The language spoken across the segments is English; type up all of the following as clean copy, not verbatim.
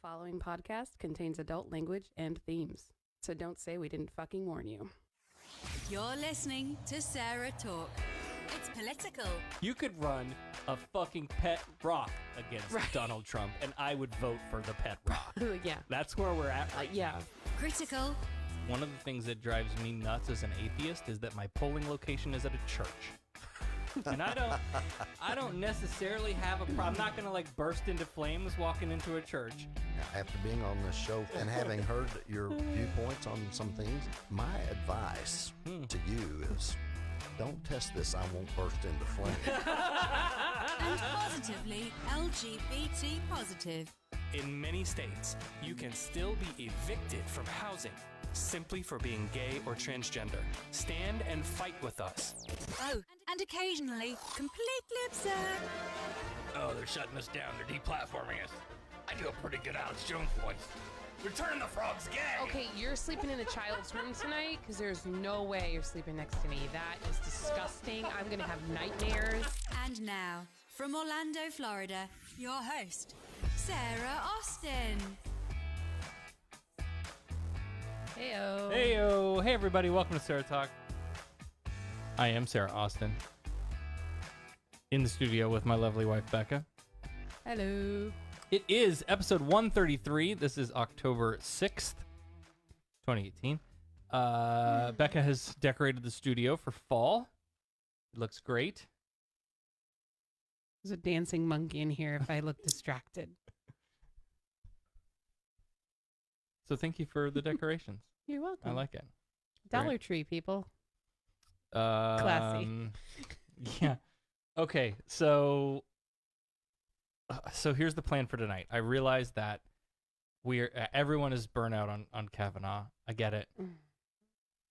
following podcast contains adult language and themes, so don't say we didn't fucking warn you. You're listening to Sarah Talk. It's political. You could run a fucking pet rock against Donald Trump, and I would vote for the pet rock. Yeah. That's where we're at right Yeah. Critical. One of the things that drives me nuts as an atheist is that my polling location is at a church. And I don't necessarily have a problem. I'm not going to like burst into flames walking into a church. After being on this show and having heard your viewpoints on some things, my advice to you is don't test this. I won't burst into flames. And positively LGBT positive. In many states, you can still be evicted from housing simply for being gay or transgender. Stand and fight with us. Oh, and occasionally completely absurd. Oh, they're shutting us down. They're deplatforming us. I do a pretty good Alex Jones voice. Return the Frogs gay! Okay, you're sleeping in a child's room tonight because there's no way you're sleeping next to me. That is disgusting. I'm going to have nightmares. And now, from Orlando, Florida, your host, Sarah Austin. Heyo. Heyo. Hey, everybody. Welcome to Sarah Talk. I am Sarah Austin. In the studio with my lovely wife, Becca. Hello. It is episode 133. This is October 6th, 2018. Becca has decorated the studio for fall. It looks great. There's a dancing monkey in here if I look distracted. So thank you for the decorations. You're welcome. I like it. Dollar Great. Tree, people. Classy. Yeah. Okay, so here's the plan for tonight. I realize that everyone is burnt out on Kavanaugh. I get it.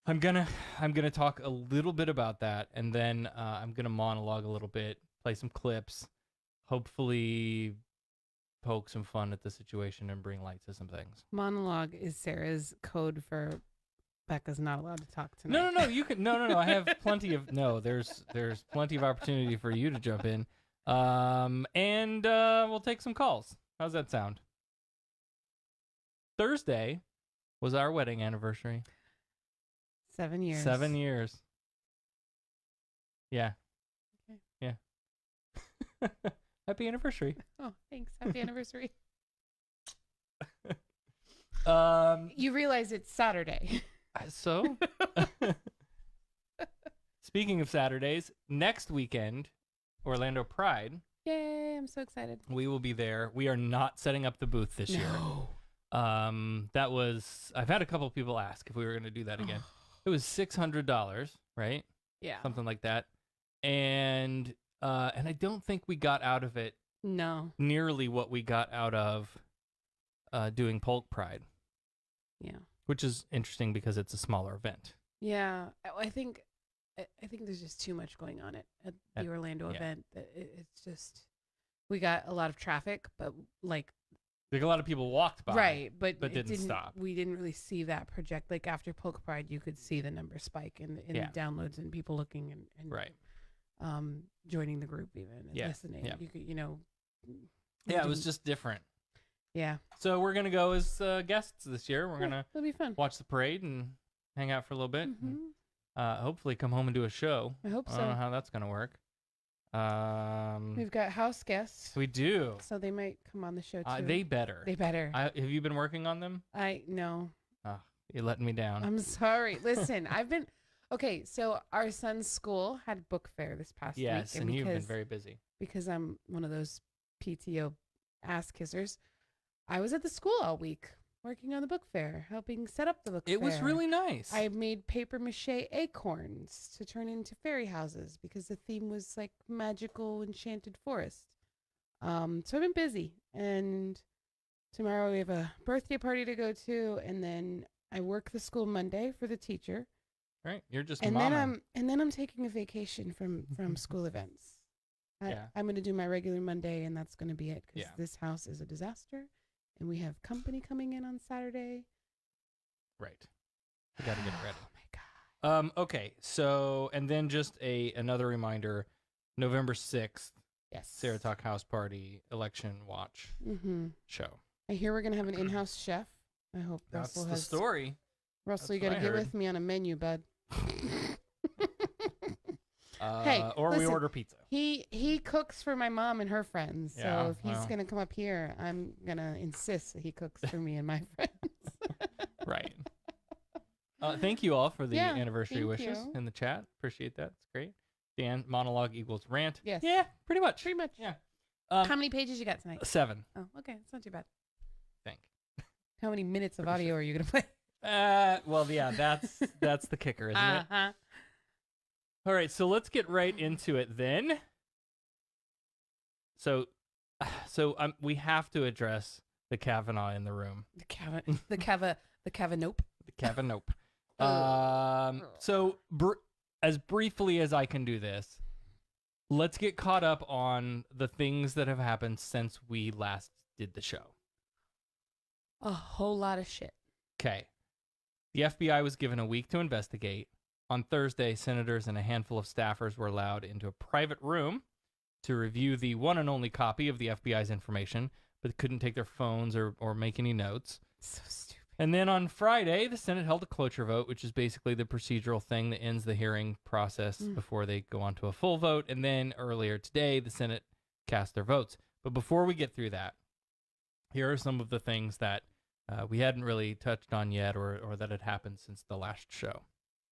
I'm gonna talk a little bit about that, and then I'm gonna monologue a little bit, play some clips, hopefully poke some fun at the situation and bring light to some things. Monologue is Sarah's code for Becca's not allowed to talk tonight. No. You can no. I have plenty of There's plenty of opportunity for you to jump in. And we'll take some calls. How's that sound? Thursday was our wedding anniversary. 7 years. 7 years. Yeah. Okay. Yeah. Happy anniversary. Oh, thanks. Happy anniversary. You You realize it's Saturday. So, speaking of Saturdays, next weekend, Orlando Pride. Yay, I'm so excited. We will be there. We are not setting up the booth this year. I've had a couple of people ask if we were going to do that again. It was $600, right? Yeah. Something like that. And I don't think we got out of it No. nearly what we got out of doing Polk Pride, Yeah. which is interesting because it's a smaller event. Yeah. I think there's just too much going on at the Orlando event. That it's just, we got a lot of traffic, but like a lot of people walked by. right, but it didn't stop. We didn't really see that project. Like after Polk Pride, you could see the number spike in the downloads and people looking and Right. Joining the group even and listening. Yeah. You could, Yeah, it was just different. Yeah. So we're going to go as guests this year. We're going to It'll be fun. watch the parade and hang out for a little bit. Mhm. And, hopefully come home and do a show. I hope I don't know so. how that's going to work. We've got house guests, We do. so they might come on the show too. They better. They better. Have you been working on them? I know. Oh, you're letting me down. I'm sorry. Listen, okay, so our son's school had book fair this past Yes, week. and you've been very busy. Because I'm one of those PTO ass kissers, I was at the school all week working on the book fair, helping set up the book fair. It was really nice. I made paper mache acorns to turn into fairy houses because the theme was like magical enchanted forest. So I've been busy, and tomorrow we have a birthday party to go to, and then I work the school Monday for the teacher. Right, you're just And momming. then I'm taking a vacation from school events. I'm going to do my regular Monday, and that's going to be it because this house is a disaster, and we have company coming in on Saturday. Right. We got to get it ready. Oh my god. Okay. So, and then just another reminder: November 6th, Yes. Sarah Talk House Party Election Watch Mm-hmm. show. I hear we're gonna have an in-house chef. I hope That's Russell the has. story. Russell, you That's what gotta I get heard. with me on a menu, bud. Or we listen, order pizza. He cooks for my mom and her friends. So Yeah, if he's well. gonna come up here, I'm gonna insist that he cooks for me and my friends. Right. Thank you all for the Yeah, anniversary thank wishes you. in the chat. Appreciate that. It's great. Dan, monologue equals rant. Yes. Yeah, pretty much. Pretty much. Yeah. How many pages you got tonight? 7. Oh, okay. It's not too bad. Think. How many minutes of audio are you gonna play? Well, yeah, that's the kicker, isn't it? Uh-huh. All right, so let's get right into it then. So we have to address the Kavanaugh in the room. The Kavanaugh. The Kavanaugh. So as briefly as I can do this, let's get caught up on the things that have happened since we last did the show. A whole lot of shit. Okay. The FBI was given a week to investigate. On Thursday, senators and a handful of staffers were allowed into a private room to review the one and only copy of the FBI's information, but couldn't take their phones or make any notes. So stupid. And then on Friday, the Senate held a cloture vote, which is basically the procedural thing that ends the hearing process before they go on to a full vote. And then earlier today, the Senate cast their votes. But before we get through that, here are some of the things that we hadn't really touched on yet or that had happened since the last show,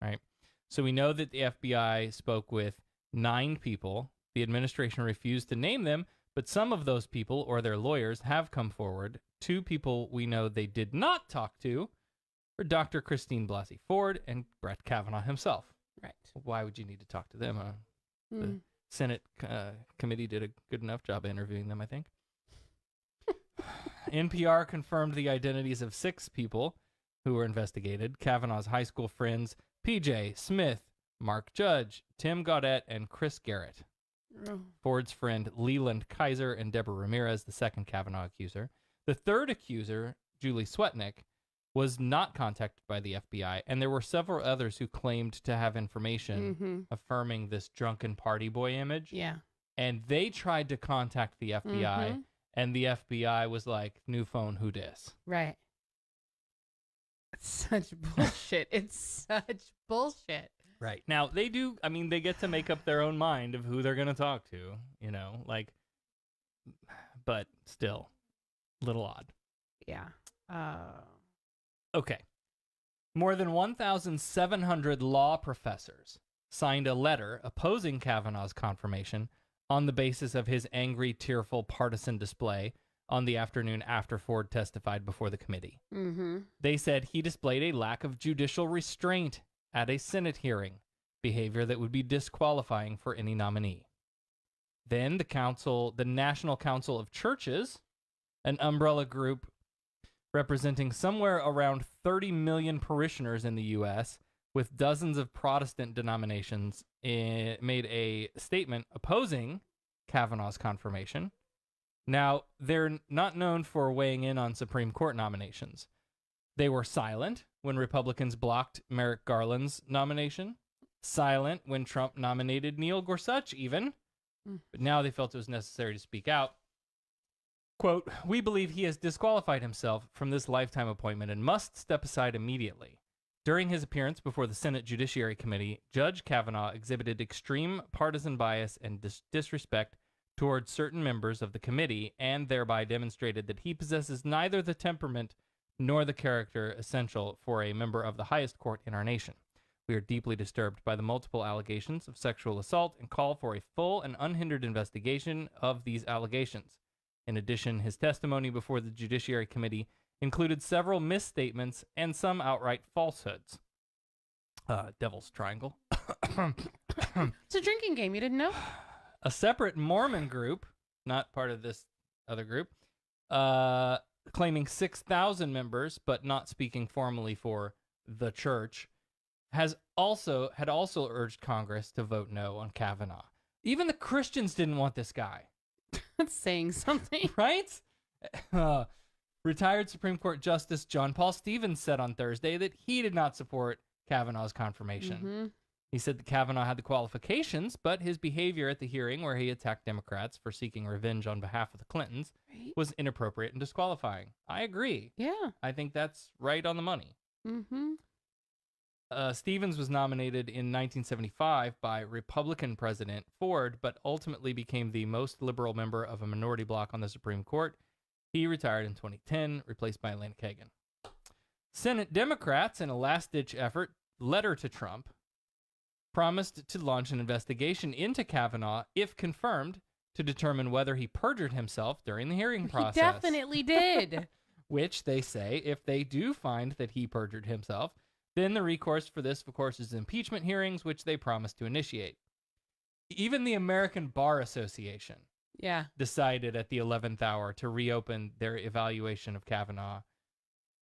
right? So we know that the FBI spoke with 9 people. The administration refused to name them, but some of those people or their lawyers have come forward. 2 people we know they did not talk to are Dr. Christine Blasey Ford and Brett Kavanaugh himself. Right. Why would you need to talk to them? The Senate committee did a good enough job of interviewing them, I think. NPR confirmed the identities of 6 people who were investigated. Kavanaugh's high school friends, PJ Smith, Mark Judge, Tim Gaudette, and Chris Garrett. Oh. Ford's friend Leland Kaiser and Deborah Ramirez, the second Kavanaugh accuser. The third accuser, Julie Swetnick, was not contacted by the FBI, and there were several others who claimed to have information affirming this drunken party boy image. Yeah. And they tried to contact the FBI, and the FBI was like, new phone, who dis? Right. It's such bullshit. It's such bullshit. Right. Now, they do, I mean, they get to make up their own mind of who they're going to talk to, you know, like, but still, a little odd. Yeah. Okay. More than 1,700 law professors signed a letter opposing Kavanaugh's confirmation on the basis of his angry, tearful, partisan display on the afternoon after Ford testified before the committee. They said he displayed a lack of judicial restraint at a Senate hearing, behavior that would be disqualifying for any nominee. Then the National Council of Churches, an umbrella group representing somewhere around 30 million parishioners in the U.S., with dozens of Protestant denominations, made a statement opposing Kavanaugh's confirmation. Now, they're not known for weighing in on Supreme Court nominations. They were silent when Republicans blocked Merrick Garland's nomination, silent when Trump nominated Neil Gorsuch even, but now they felt it was necessary to speak out. Quote, "We believe he has disqualified himself from this lifetime appointment and must step aside immediately." During his appearance before the Senate Judiciary Committee, Judge Kavanaugh exhibited extreme partisan bias and disrespect towards certain members of the committee and thereby demonstrated that he possesses neither the temperament nor the character essential for a member of the highest court in our nation. We are deeply disturbed by the multiple allegations of sexual assault and call for a full and unhindered investigation of these allegations. In addition, his testimony before the Judiciary Committee included several misstatements and some outright falsehoods. Devil's Triangle. It's a drinking game. You didn't know? A separate Mormon group, not part of this other group, claiming 6,000 members, but not speaking formally for the church, had also urged Congress to vote no on Kavanaugh. Even the Christians didn't want this guy. That's saying something. Right? Retired Supreme Court Justice John Paul Stevens said on Thursday that he did not support Kavanaugh's confirmation. He said that Kavanaugh had the qualifications, but his behavior at the hearing where he attacked Democrats for seeking revenge on behalf of the Clintons was inappropriate and disqualifying. I agree. Yeah. I think that's right on the money. Mm-hmm. Stevens was nominated in 1975 by Republican President Ford, but ultimately became the most liberal member of a minority bloc on the Supreme Court. He retired in 2010, replaced by Elena Kagan. Senate Democrats, in a last-ditch effort, letter to Trump, promised to launch an investigation into Kavanaugh, if confirmed, to determine whether he perjured himself during the hearing process. He definitely did. Which they say, if they do find that he perjured himself, then the recourse for this, of course, is impeachment hearings, which they promised to initiate. Even the American Bar Association decided at the 11th hour to reopen their evaluation of Kavanaugh,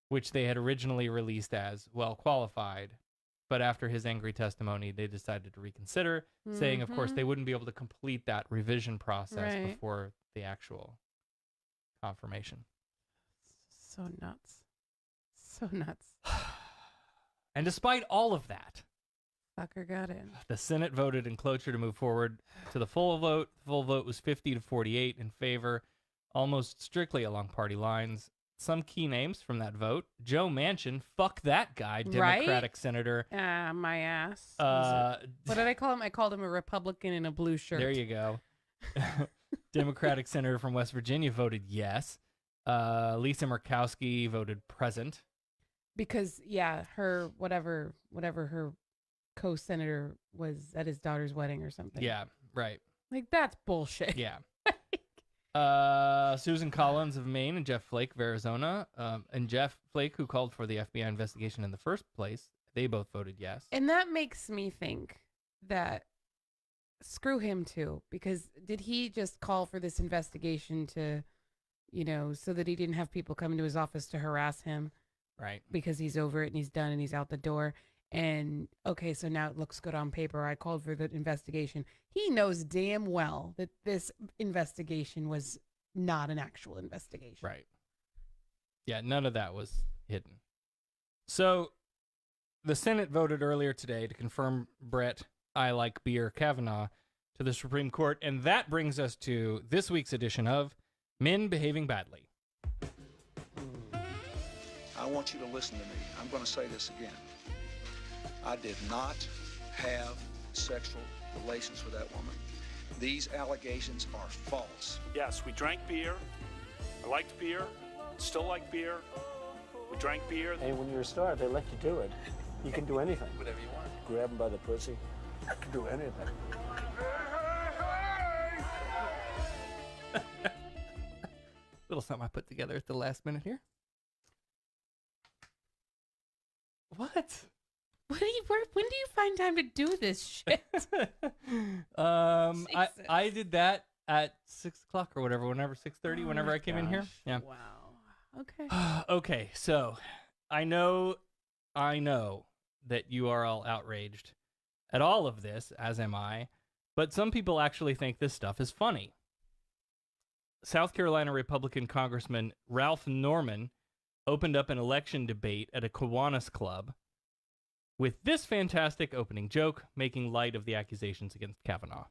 which they had originally released as well qualified. But after his angry testimony, they decided to reconsider, saying, of course, they wouldn't be able to complete that revision process before the actual confirmation. So nuts. So nuts. And despite all of that, fucker got in. The Senate voted in cloture to move forward to the full vote. The full vote was 50-48 in favor, almost strictly along party lines. Some key names from that vote: Joe Manchin, fuck that guy, Democratic senator. My ass. What did I call him? I called him a Republican in a blue shirt. There you go. Democratic senator from West Virginia voted yes. Lisa Murkowski voted present. Because, her, whatever her co-senator was at his daughter's wedding or something. Yeah, right. Like, that's bullshit. Yeah. Susan Collins of Maine and Jeff Flake of Arizona. And Jeff Flake, who called for the FBI investigation in the first place, they both voted yes. And that makes me think that screw him too, because did he just call for this investigation to, so that he didn't have people come into his office to harass him? Right. Because he's over it and he's done and he's out the door. And okay, so now it looks good on paper. I called for the investigation. He knows damn well that this investigation was not an actual investigation. Right. Yeah, none of that was hidden. So the Senate voted earlier today to confirm Brett I Like Beer Kavanaugh to the Supreme Court. And that brings us to this week's edition of Men Behaving Badly. I want you to listen to me. I'm going to say this again. I did not have sexual relations with that woman. These allegations are false. Yes, we drank beer. I liked beer. Still like beer. We drank beer. Hey, when you're a star, they let you do it. You can do anything. Whatever you want. Grab them by the pussy. I can do anything. Little something I put together at the last minute here. What? When do you find time to do this shit? I did that at 6:00 or whatever, 6:30, whenever I came in here. Yeah. Wow. Okay. Okay, so I know that you are all outraged at all of this, as am I, but some people actually think this stuff is funny. South Carolina Republican Congressman Ralph Norman opened up an election debate at a Kiwanis club with this fantastic opening joke, making light of the accusations against Kavanaugh.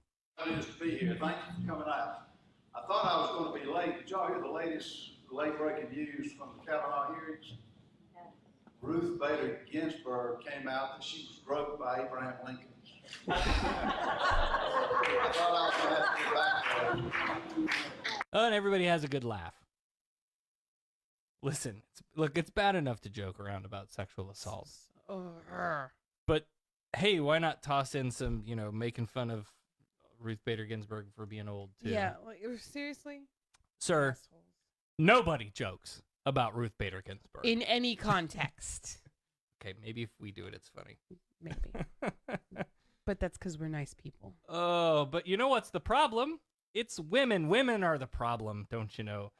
It is to be here. Thank you for coming out. I thought I was going to be late. Did y'all hear the latest late-breaking news from the Kavanaugh hearings? Yeah. Ruth Bader Ginsburg came out that she was groped by Abraham Lincoln. I thought I was going to have to get back to that. Oh, and everybody has a good laugh. Listen, it's bad enough to joke around about sexual assault. But hey, why not toss in some, making fun of Ruth Bader Ginsburg for being old too? Yeah, seriously? Sir, assholes. Nobody jokes about Ruth Bader Ginsburg. In any context. Okay, maybe if we do it, it's funny. Maybe. But that's because we're nice people. Oh, but you know what's the problem? It's women. Women are the problem, don't you know?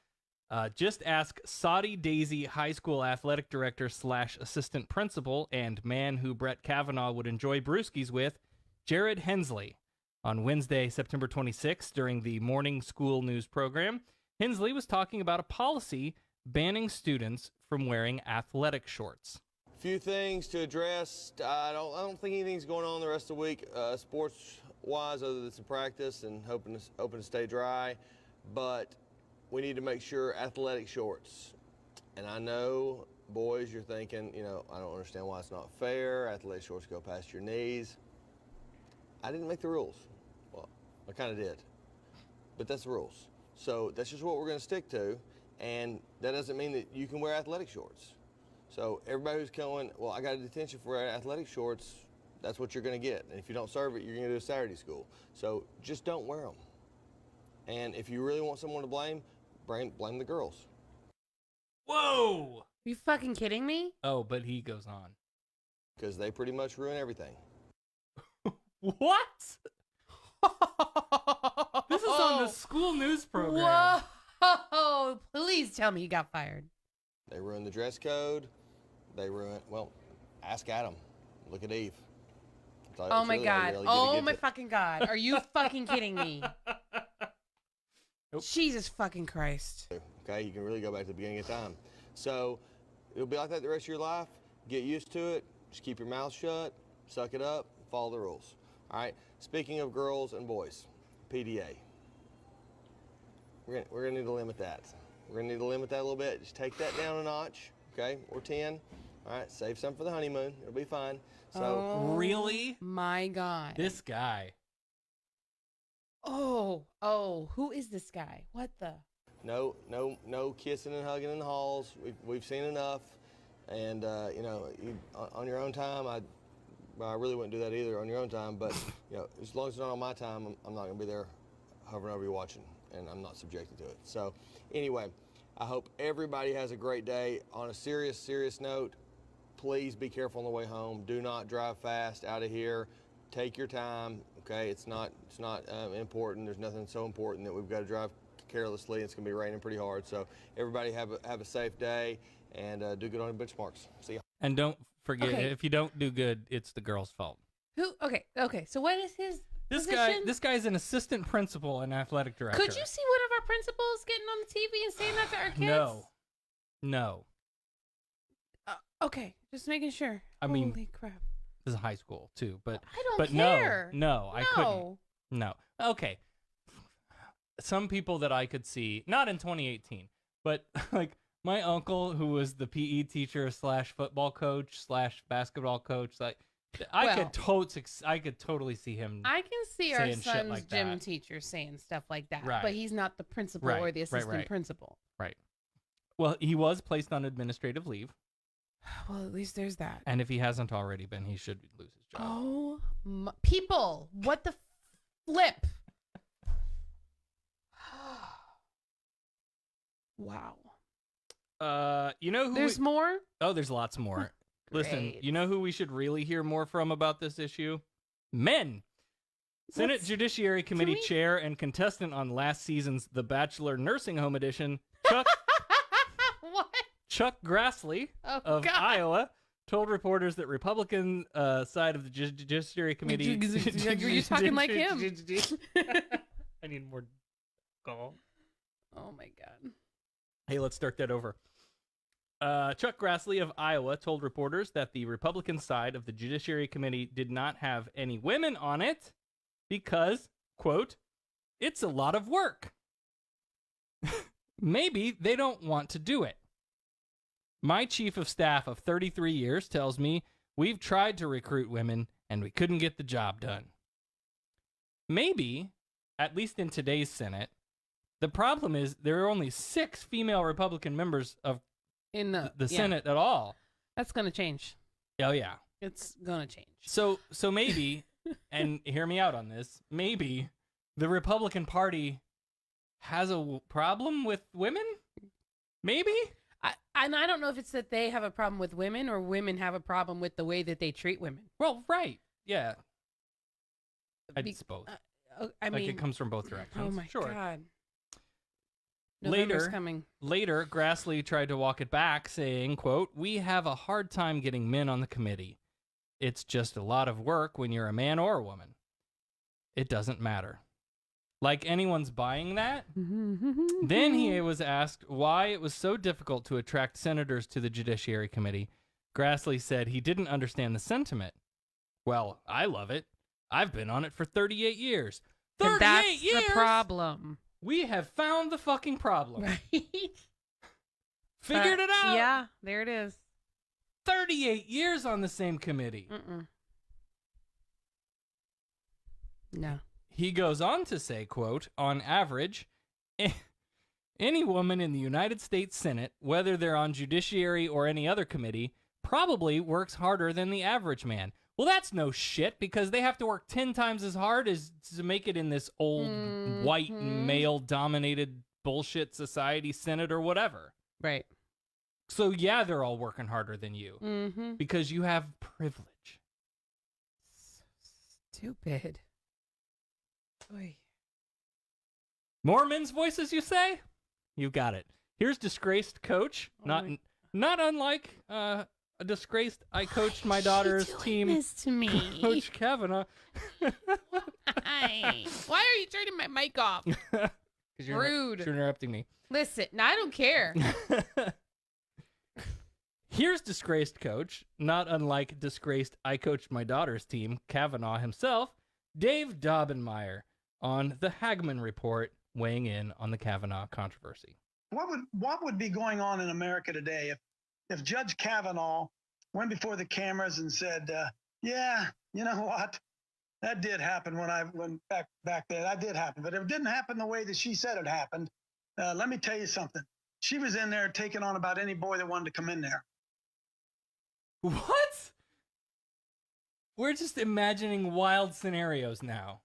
Just ask Soddy-Daisy High School athletic director / assistant principal and man who Brett Kavanaugh would enjoy brewskis with, Jared Hensley. On Wednesday, September 26th, during the morning school news program, Hensley was talking about a policy banning students from wearing athletic shorts. Few things to address. I don't think anything's going on the rest of the week, sports-wise, other than some practice and hoping to stay dry. But we need to make sure athletic shorts. And I know, boys, you're thinking, I don't understand why it's not fair. Athletic shorts go past your knees. I didn't make the rules. Well, I kind of did. But that's the rules. So that's just what we're going to stick to. And that doesn't mean that you can wear athletic shorts. So everybody who's going, well, I got a detention for athletic shorts, that's what you're going to get. And if you don't serve it, you're going to do a Saturday school. So just don't wear them. And if you really want someone to blame the girls. Whoa! Are you fucking kidding me? Oh, but he goes on. Because they pretty much ruin everything. What? This is on the school news program. Whoa! Please tell me you got fired. They ruin the dress code. They ruin, ask Adam. Look at Eve. Oh my God. Oh my fucking God. Are you fucking kidding me? Nope. Jesus fucking Christ. Okay, you can really go back to the beginning of time. So it'll be like that the rest of your life. Get used to it. Just keep your mouth shut. Suck it up. Follow the rules. All right. Speaking of girls and boys, PDA. We're gonna need to limit that. We're gonna need to limit that a little bit. Just take that down a notch, okay, or 10. All right, save some for the honeymoon. It'll be fine. So really, my God, this guy. Oh, who is this guy? What the? No kissing and hugging in the halls. We've seen enough, and on your own time, I really wouldn't do that either on your own time. But as long as it's not on my time, I'm not gonna be there hovering over you watching, and I'm not subjected to it. So anyway, I hope everybody has a great day. On a serious note, please be careful on the way home. Do not drive fast out of here. Take your time, okay? It's not important. There's nothing so important that we've got to drive carelessly. It's going to be raining pretty hard. So everybody have a safe day and do good on your benchmarks. See ya. And don't forget, if you don't do good, it's the girl's fault. Who? Okay. So what is his position? This guy's an assistant principal and athletic director. Could you see one of our principals getting on the TV and saying that to our kids? No. Okay, just making sure. I mean, holy crap. This is high school too, but I don't care. No, I couldn't. No. Okay. Some people that I could see, not in 2018, but like my uncle who was the PE teacher / football coach / basketball coach, like I could totally see him. I can see our son's like gym teacher saying stuff like that, right. But he's not the principal or the assistant principal. Right. Well, he was placed on administrative leave. Well, at least there's that. And if he hasn't already been, he should lose his job. Oh, people, what the flip? Wow. You know who? There's more? Oh, there's lots more. Listen, Great. you know who we should really hear more from about this issue? Men. Senate Judiciary Committee Chair and contestant on last season's The Bachelor Nursing Home Edition, Chuck Grassley of Iowa told reporters that Republican side of the Judiciary Committee... You're talking like him. I need more alcohol. Oh, my God. Hey, let's start that over. Chuck Grassley of Iowa told reporters that the Republican side of the Judiciary Committee did not have any women on it because, quote, it's a lot of work. Maybe they don't want to do it. My chief of staff of 33 years tells me we've tried to recruit women and we couldn't get the job done. Maybe, at least in today's Senate, the problem is there are only 6 female Republican members of the Senate at all. That's going to change. Oh, yeah. It's going to change. So maybe, and hear me out on this, maybe the Republican Party has a problem with women? Maybe? And I don't know if it's that they have a problem with women or women have a problem with the way that they treat women. Well, right. Yeah. It's both. I mean, it comes from both directions. Oh, my God. Later, Grassley tried to walk it back, saying, quote, we have a hard time getting men on the committee. It's just a lot of work when you're a man or a woman. It doesn't matter. Like anyone's buying that? Then he was asked why it was so difficult to attract senators to the Judiciary Committee. Grassley said he didn't understand the sentiment. Well, I love it. I've been on it for 38 years. 38 that's years? the problem. We have found the fucking problem. Right? Figured it out. Yeah, there it is. 38 years on the same committee. No. He goes on to say, quote, on average, any woman in the United States Senate, whether they're on Judiciary or any other committee, probably works harder than the average man. Well, that's no shit, because they have to work 10 times as hard as to make it in this old white male-dominated bullshit society, Senate, or whatever. Right. So, yeah, they're all working harder than you because you have privilege. So stupid. Oy. More men's voices, you say? You got it. Here's disgraced coach, not unlike a disgraced. I coached my daughter's team. This to me, Coach Kavanaugh. Why are you turning my mic off? Rude. You're interrupting me. Listen, no, I don't care. Here's disgraced coach, not unlike disgraced I coached my daughter's team, Kavanaugh himself, Dave Daubenmire, on the Hagman Report, weighing in on the Kavanaugh controversy. What would be going on in America today if Judge Kavanaugh went before the cameras and said, yeah, you know what? That did happen when I went back there. That did happen, but it didn't happen the way that she said it happened. Let me tell you something. She was in there taking on about any boy that wanted to come in there. What? We're just imagining wild scenarios now.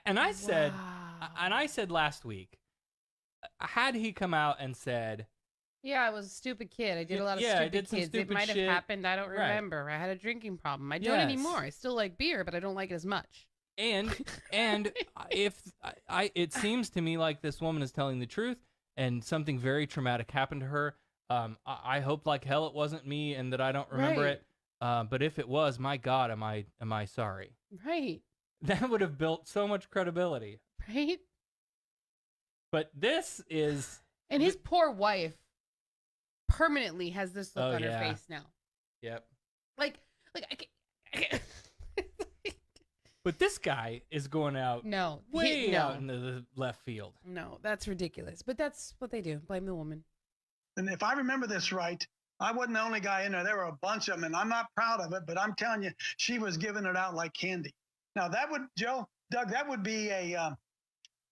And I said, last week, had he come out and said, yeah, I was a stupid kid. I did a lot of I stupid did some kids. stupid it might have shit. happened. I don't Right. remember. I had a drinking problem. I don't Yes. anymore. I still like beer, but I don't like it as much. And it seems to me like this woman is telling the truth, and something very traumatic happened to her. I hope like hell it wasn't me, and that I don't remember Right. it. But if it was, my God, am I sorry? Right. That would have built so much credibility. Right. But this is, And his poor wife permanently has this look Oh, on yeah. her face now. yep. Like I can't. But this guy is going out No. way no. out into the left field. No, that's ridiculous. But that's what they do. Blame the woman. And if I remember this right, I wasn't the only guy in there. There were a bunch of them, and I'm not proud of it, but I'm telling you, she was giving it out like candy. Now, that would, Doug, that would be a,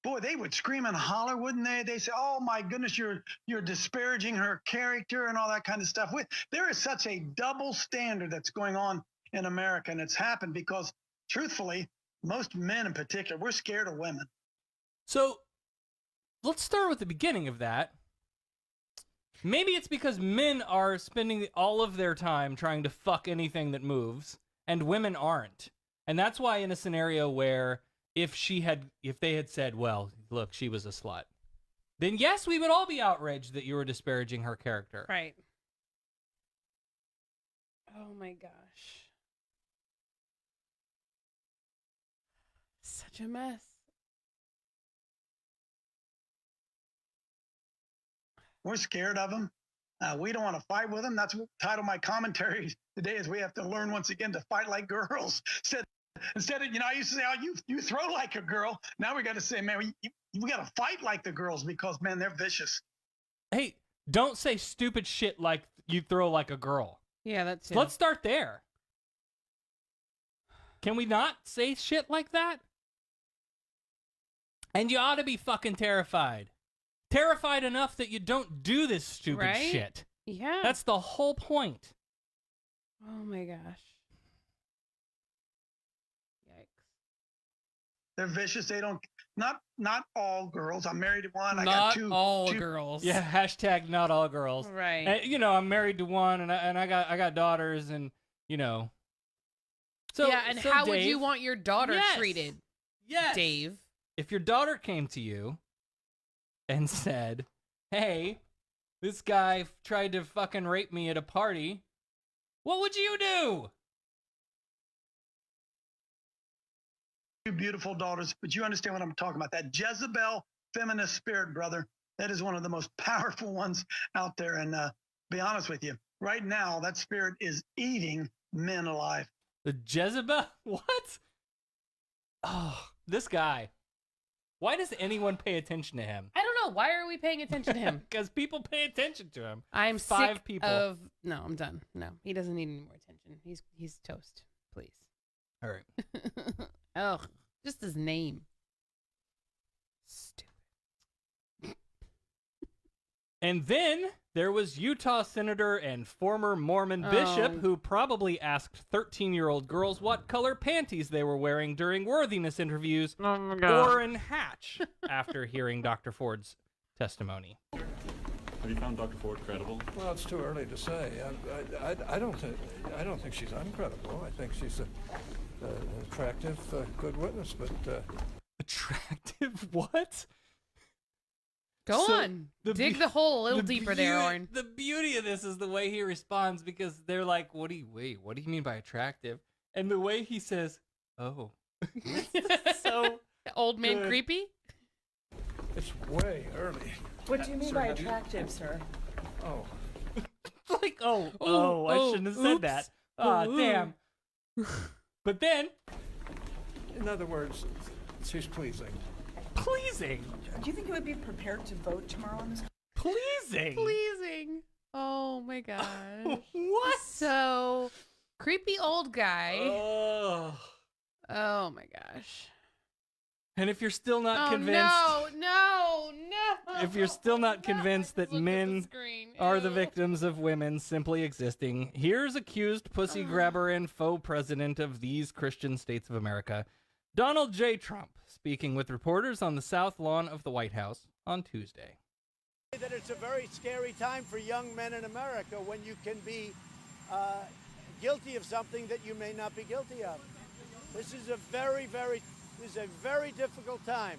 boy, they would scream and holler, wouldn't they? They say, oh, my goodness, you're disparaging her character and all that kind of stuff. There is such a double standard that's going on in America, and it's happened because, truthfully, most men in particular, we're scared of women. So let's start with the beginning of that. Maybe it's because men are spending all of their time trying to fuck anything that moves, and women aren't. And that's why in a scenario where if they had said, well, look, she was a slut, then yes, we would all be outraged that you were disparaging her character. Right. Oh my gosh. Such a mess. We're scared of them. We don't want to fight with them. That's what the title of my commentary today is. We have to learn once again to fight like girls. Instead of, I used to say, oh, you throw like a girl. Now we got to say, man, we got to fight like the girls because, man, they're vicious. Hey, don't say stupid shit like you throw like a girl. Yeah, that's it. Let's start there. Can we not say shit like that? And you ought to be fucking terrified. Terrified enough that you don't do this stupid Right? shit. Yeah. That's the whole point. Oh my gosh. They're vicious. They don't, not all girls. I'm married to one. I got Not two. all girls. Yeah, hashtag not all girls. Right. And, I'm married to one, and I got daughters, and So yeah, and so how would Dave, you want your daughter Yes. treated? Yes. Dave. If your daughter came to you and said, "Hey, this guy tried to fucking rape me at a party," what would you do? Two beautiful daughters, but you understand what I'm talking about. That Jezebel feminist spirit, brother. That is one of the most powerful ones out there. And be honest with you, right now, that spirit is eating men alive. The Jezebel? What? Oh, this guy. Why does anyone pay attention to him? I don't know. Why are we paying attention to him? Because people pay attention to him. I'm 5 sick people. of... No, I'm done. No, he doesn't need any more attention. He's toast. Please. All right. Oh, just his name. Stupid. And then there was Utah Senator and former Mormon bishop who probably asked 13-year-old girls what color panties they were wearing during worthiness interviews. Oh my God. Orrin Hatch, after hearing Dr. Ford's testimony. Have you found Dr. Ford credible? Well, it's too early to say. I don't think she's uncredible. I think she's an attractive, good witness. But attractive what? Go on. Dig the hole a little deeper there, Orrin. The beauty of this is the way he responds, because they're like, what do you mean by attractive? And the way he says, oh. So old man good. creepy? it's way early. What do you mean by attractive, sir? Oh. Like, I shouldn't have said oops. that. Oh, damn. But then, In other words, she's pleasing. pleasing. Do you think you would be prepared to vote tomorrow on this? Pleasing. Oh my gosh. What? So, creepy old guy. Oh. Oh my gosh. And if you're still not Oh, convinced, no. if you're still not convinced that Look at the men screen. are the Ew. victims of women simply existing, here's accused pussy grabber and faux president of these Christian states of America, Donald J. Trump, speaking with reporters on the South Lawn of the White House on Tuesday. That it's a very scary time for young men in America when you can be guilty of something that you may not be guilty of. This is a very difficult time.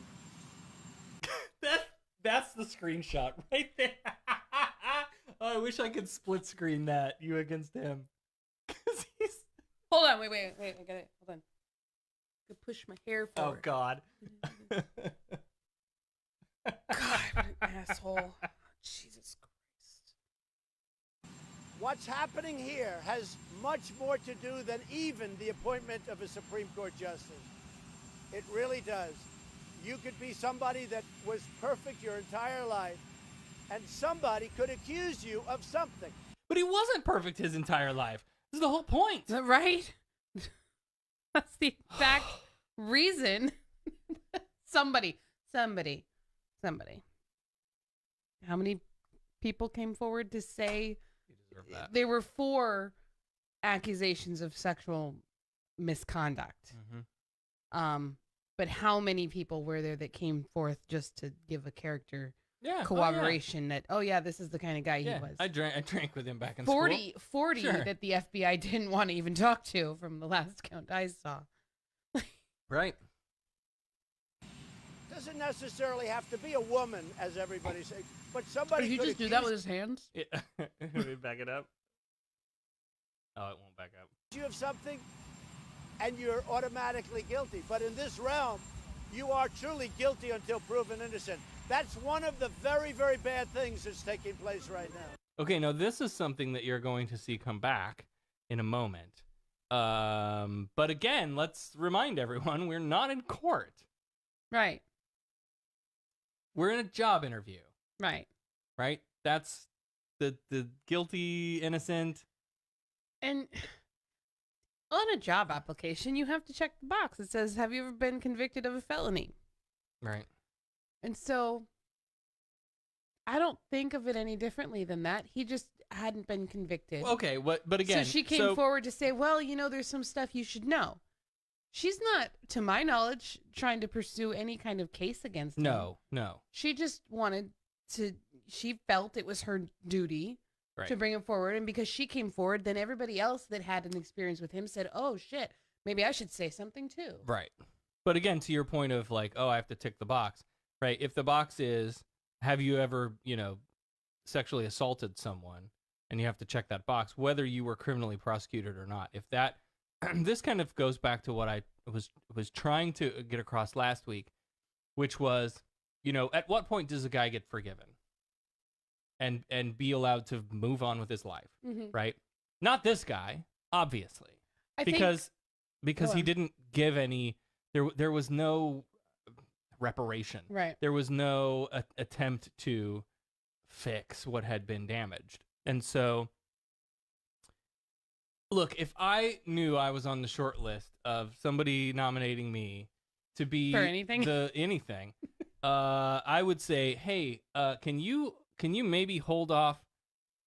That's the screenshot right there. Oh, I wish I could split screen that, you against him. 'Cause he's... Hold on, wait. I got it. Hold on. I could push my hair Oh, forward. God. God, what an asshole. Jesus Christ. What's happening here has much more to do than even the appointment of a Supreme Court justice. It really does. You could be somebody that was perfect your entire life, and somebody could accuse you of something. But he wasn't perfect his entire life. This is the whole point. Is that right? That's the exact reason. Somebody. How many people came forward to say there were 4 accusations of sexual misconduct? Mm-hmm. But how many people were there that came forth just to give a character Yeah. corroboration that, this is the kind of guy he was? I drank with him back in 40 school. Sure. that the FBI didn't want to even talk to from the last count I saw. Right. Doesn't necessarily have to be a woman, as everybody says, but somebody Did he could just do that with his hands? Yeah. Let me back it up. Oh, it won't back up. you of something, and you're automatically guilty. But in this realm, you are truly guilty until proven innocent. That's one of the very, very bad things that's taking place right now. Okay, now this is something that you're going to see come back in a moment. But again, let's remind everyone, we're not in court. Right. We're in a job interview. Right. Right? That's the guilty, innocent. And on a job application, you have to check the box. It says, have you ever been convicted of a felony? Right. And so I don't think of it any differently than that. He just hadn't been convicted. Okay, but again. So she came forward to say, well, there's some stuff you should know. She's not, to my knowledge, trying to pursue any kind of case against him. No. She just wanted to, she felt it was her duty to bring him forward. And because she came forward, then everybody else that had an experience with him said, oh, shit, maybe I should say something too. Right. But again, to your point of like, oh, I have to tick the box. Right. If the box is, have you ever, sexually assaulted someone, and you have to check that box, whether you were criminally prosecuted or not. If that, this kind of goes back to what I was trying to get across last week, which was, at what point does a guy get forgiven and be allowed to move on with his life, right? Not this guy, obviously, because he didn't give any. There was no reparation. Right. There was no attempt to fix what had been damaged. And so, look, if I knew I was on the short list of somebody nominating me to be for anything, I would say, hey, can you maybe hold off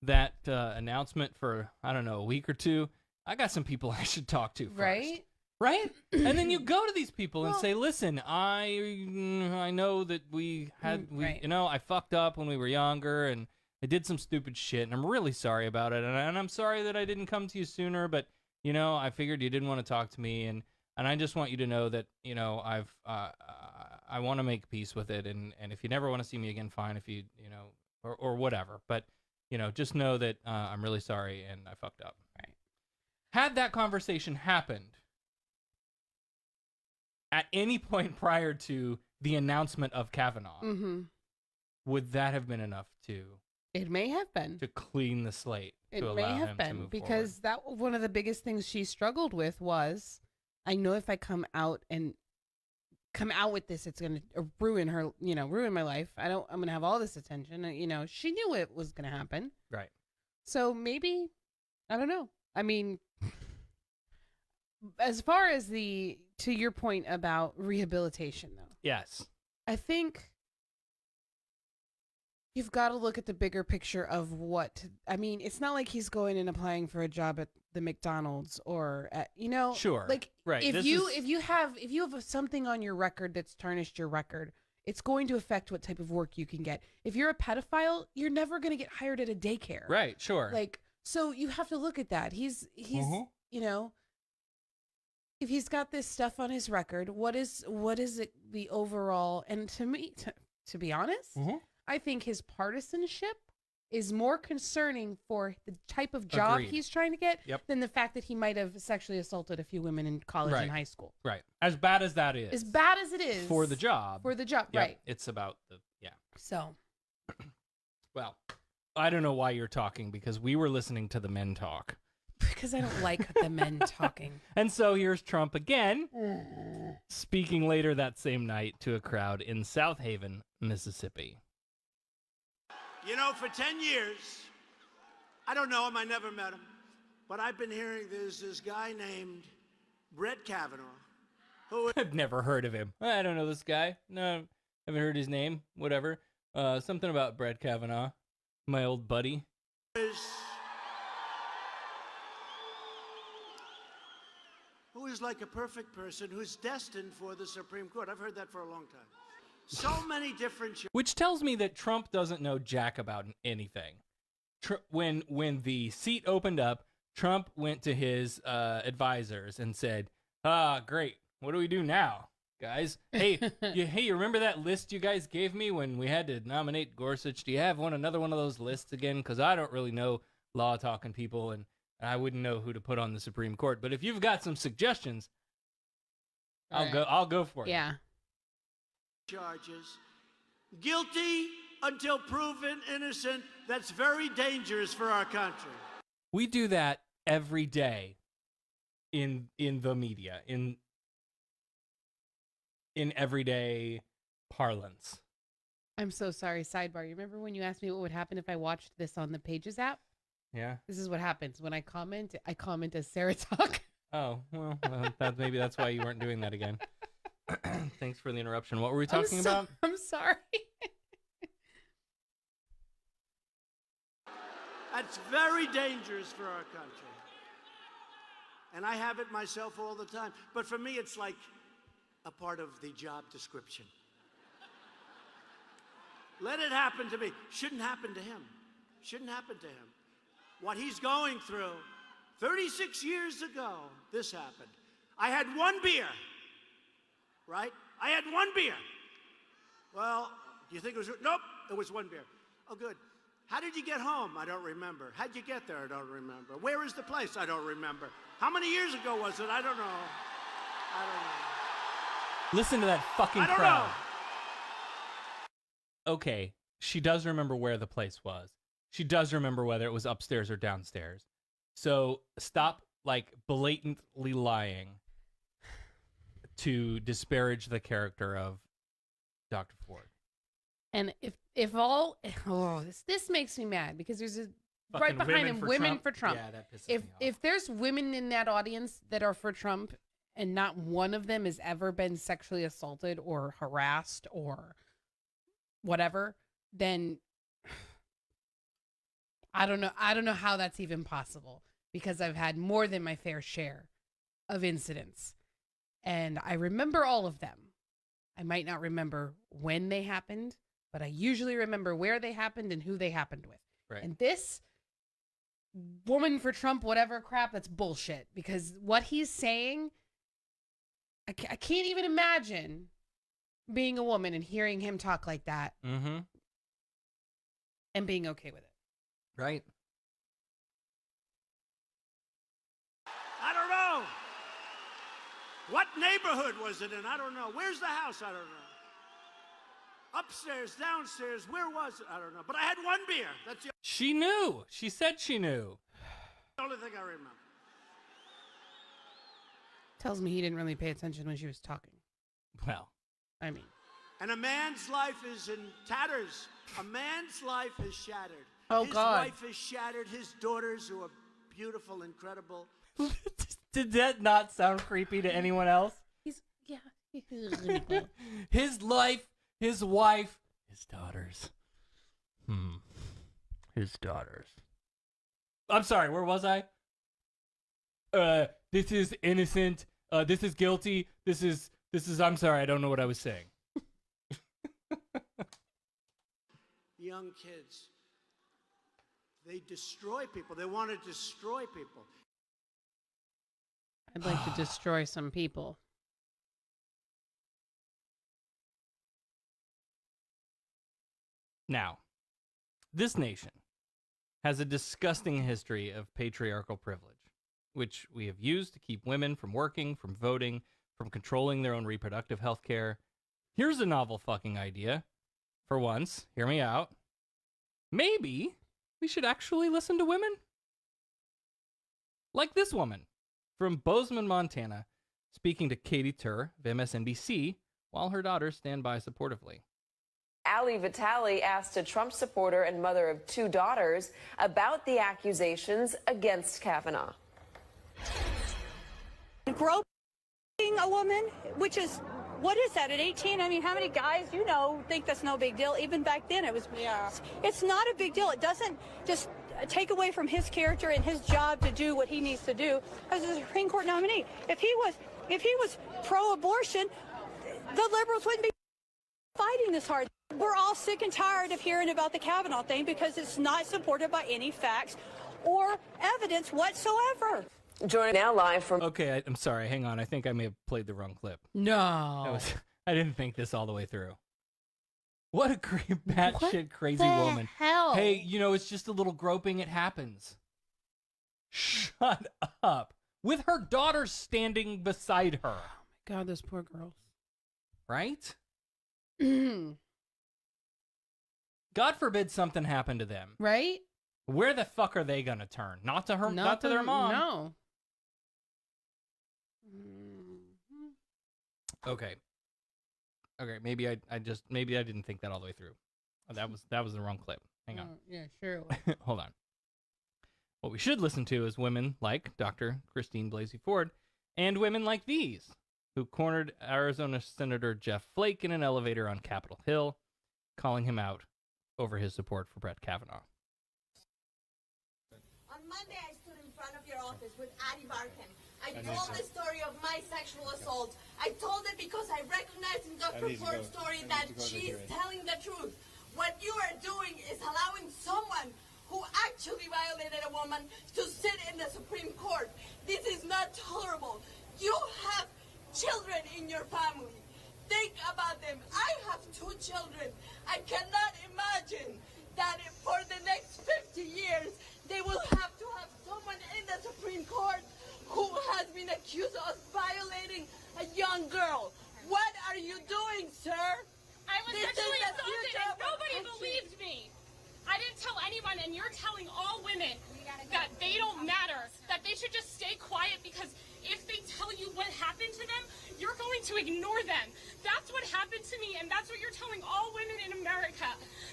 that announcement for, I don't know, a week or two? I got some people I should talk to first. Right? And then you go to these people and say, listen, I know that I fucked up when we were younger and I did some stupid shit and I'm really sorry about it. And I'm sorry that I didn't come to you sooner, but, I figured you didn't want to talk to me. And I just want you to know that, I want to make peace with it. And if you never want to see me again, fine. If you, or whatever. But, just know that I'm really sorry and I fucked up. Right. Had that conversation happened at any point prior to the announcement of Kavanaugh, would that have been enough to? It may have been to clean the slate. It to may allow have him been to move because forward. that one of the biggest things she struggled with was, I know if I come out with this, it's gonna ruin her, ruin my life. I'm gonna have all this attention. She knew it was gonna happen. Right. So maybe, I don't know. I mean, as far as to your point about rehabilitation, though. Yes. I think you've got to look at the bigger picture of it's not like he's going and applying for a job at the McDonald's or at, Sure. like right. if you have something on your record that's tarnished your record, it's going to affect what type of work you can get. If you're a pedophile, you're never going to get hired at a daycare. Right. Sure. Like, so you have to look at that. He's if he's got this stuff on his record, what is it, the overall? And to me, to be honest, I think his partisanship is more concerning for the type of job Agreed. he's trying to get Yep. than the fact that he might have sexually assaulted a few women in college and high school. Right. As bad as that is. As bad as it is. For the job. Yep. Right. It's about So. Well, I don't know why you're talking because we were listening to the men talk. Because I don't like the men talking. And so here's Trump again, speaking later that same night to a crowd in South Haven, Mississippi. For 10 years, I don't know him, I never met him, but I've been hearing there's this guy named Brett Kavanaugh, who I've never heard of him. I don't know this guy. No, haven't heard his name. Whatever. Something about Brett Kavanaugh, my old buddy. Who is like a perfect person who's destined for the Supreme Court. I've heard that for a long time. So many different... Which tells me that Trump doesn't know jack about anything. When the seat opened up, Trump went to his advisors and said, great, what do we do now, guys? Hey, you remember that list you guys gave me when we had to nominate Gorsuch? Do you have another one of those lists again? Because I don't really know law-talking people, and I wouldn't know who to put on the Supreme Court. But if you've got some suggestions, I'll go for it. Yeah. Charges. Guilty until proven innocent. That's very dangerous for our country. We do that every day in the media, in everyday parlance. I'm so sorry. Sidebar. You remember when you asked me what would happen if I watched this on the Pages app? Yeah. This is what happens when I comment. I comment as SarahTalk. Oh, well, maybe that's why you weren't doing that again. Thanks for the interruption. What were we talking about? I'm sorry. That's very dangerous for our country. And I have it myself all the time. But for me, it's like a part of the job description. Let it happen to me. Shouldn't happen to him. Shouldn't happen to him. What he's going through, 36 years ago, this happened. I had one beer. Right? I had one beer. Well, do you think it was? Nope, it was one beer. Oh, good. How did you get home? I don't remember. How'd you get there? I don't remember. Where is the place? I don't remember. How many years ago was it? I don't know. Listen to that fucking I don't crowd. know. okay, she does remember where the place was. She does remember whether it was upstairs or downstairs. So stop, like, blatantly lying to disparage the character of Dr. Ford. And if this makes me mad because there's a Fucking right behind him, women Trump? for Trump. Yeah, that pisses me off. If there's women in that audience that are for Trump and not one of them has ever been sexually assaulted or harassed or whatever, then I don't know how that's even possible, because I've had more than my fair share of incidents and I remember all of them. I might not remember when they happened, but I usually remember where they happened and who they happened with. Right. And this woman for Trump, whatever crap, that's bullshit, because what he's saying, I can't even imagine being a woman and hearing him talk like that and being okay with it. Right. I don't know. What neighborhood was it in? I don't know. Where's the house? I don't know. Upstairs, downstairs, where was it? I don't know. But I had one beer. That's the She knew. She said she knew. only thing I remember. Tells me he didn't really pay attention when she was talking. Well, I mean. And a man's life is in tatters. A man's life is shattered. Oh, his God. wife is shattered. His daughters, who are beautiful, incredible. Did that not sound creepy to anyone else? Yeah. His life, his wife, his daughters. His daughters. I'm sorry, where was I? This is innocent. This is guilty. This is, I'm sorry, I don't know what I was saying. Young kids. They destroy people. They want to destroy people. I'd like to destroy some people. Now, this nation has a disgusting history of patriarchal privilege, which we have used to keep women from working, from voting, from controlling their own reproductive health care. Here's a novel fucking idea. For once, hear me out. Maybe we should actually listen to women? Like this woman from Bozeman, Montana, speaking to Katie Tur of MSNBC while her daughters stand by supportively. Ali Vitale asked a Trump supporter and mother of 2 daughters about the accusations against Kavanaugh. Groping a woman, which is, what is that, at 18? I mean, how many guys, think that's no big deal? Even back then, it was, it's not a big deal. It doesn't just take away from his character and his job to do what he needs to do as a Supreme Court nominee. If he was pro-abortion, the liberals wouldn't be fighting this hard. We're all sick and tired of hearing about the Kavanaugh thing because it's not supported by any facts or evidence whatsoever. Joining now live from... Okay, I'm sorry. Hang on. I think I may have played the wrong clip. No. I didn't think this all the way through. What a batshit crazy woman. Hell? Hey, it's just a little groping. It happens. Shut up. With her daughter standing beside her. Oh my God, those poor girls. Right? God forbid something happened to them. Right? Where the fuck are they gonna turn? Not to her, not to their mom. No. Okay, maybe I didn't think that all the way through. That was the wrong clip. Hang on. Yeah, sure. Hold on. What we should listen to is women like Dr. Christine Blasey Ford and women like these, who cornered Arizona Senator Jeff Flake in an elevator on Capitol Hill, calling him out over his support for Brett Kavanaugh. On Monday, I stood in front of your office with Addie Barkan. I told the story of my sexual assault. I told it because I recognized in Dr. Ford's story that she's telling the truth. What you are doing is allowing someone who actually violated a woman to sit in the Supreme Court. This is not tolerable. You have children in your family. Think about them. I have 2 children. I cannot imagine that for the next 50 years, they will have to have someone in the Supreme Court who has been accused of violating a young girl. What are you doing, sir? I was This sexually is the assaulted future and of nobody tell anyone, and you're telling all women that they don't matter, that they should just stay quiet, because if they tell you what happened to them, you're going to ignore them. That's what happened to me, and that's what you're telling all women in America,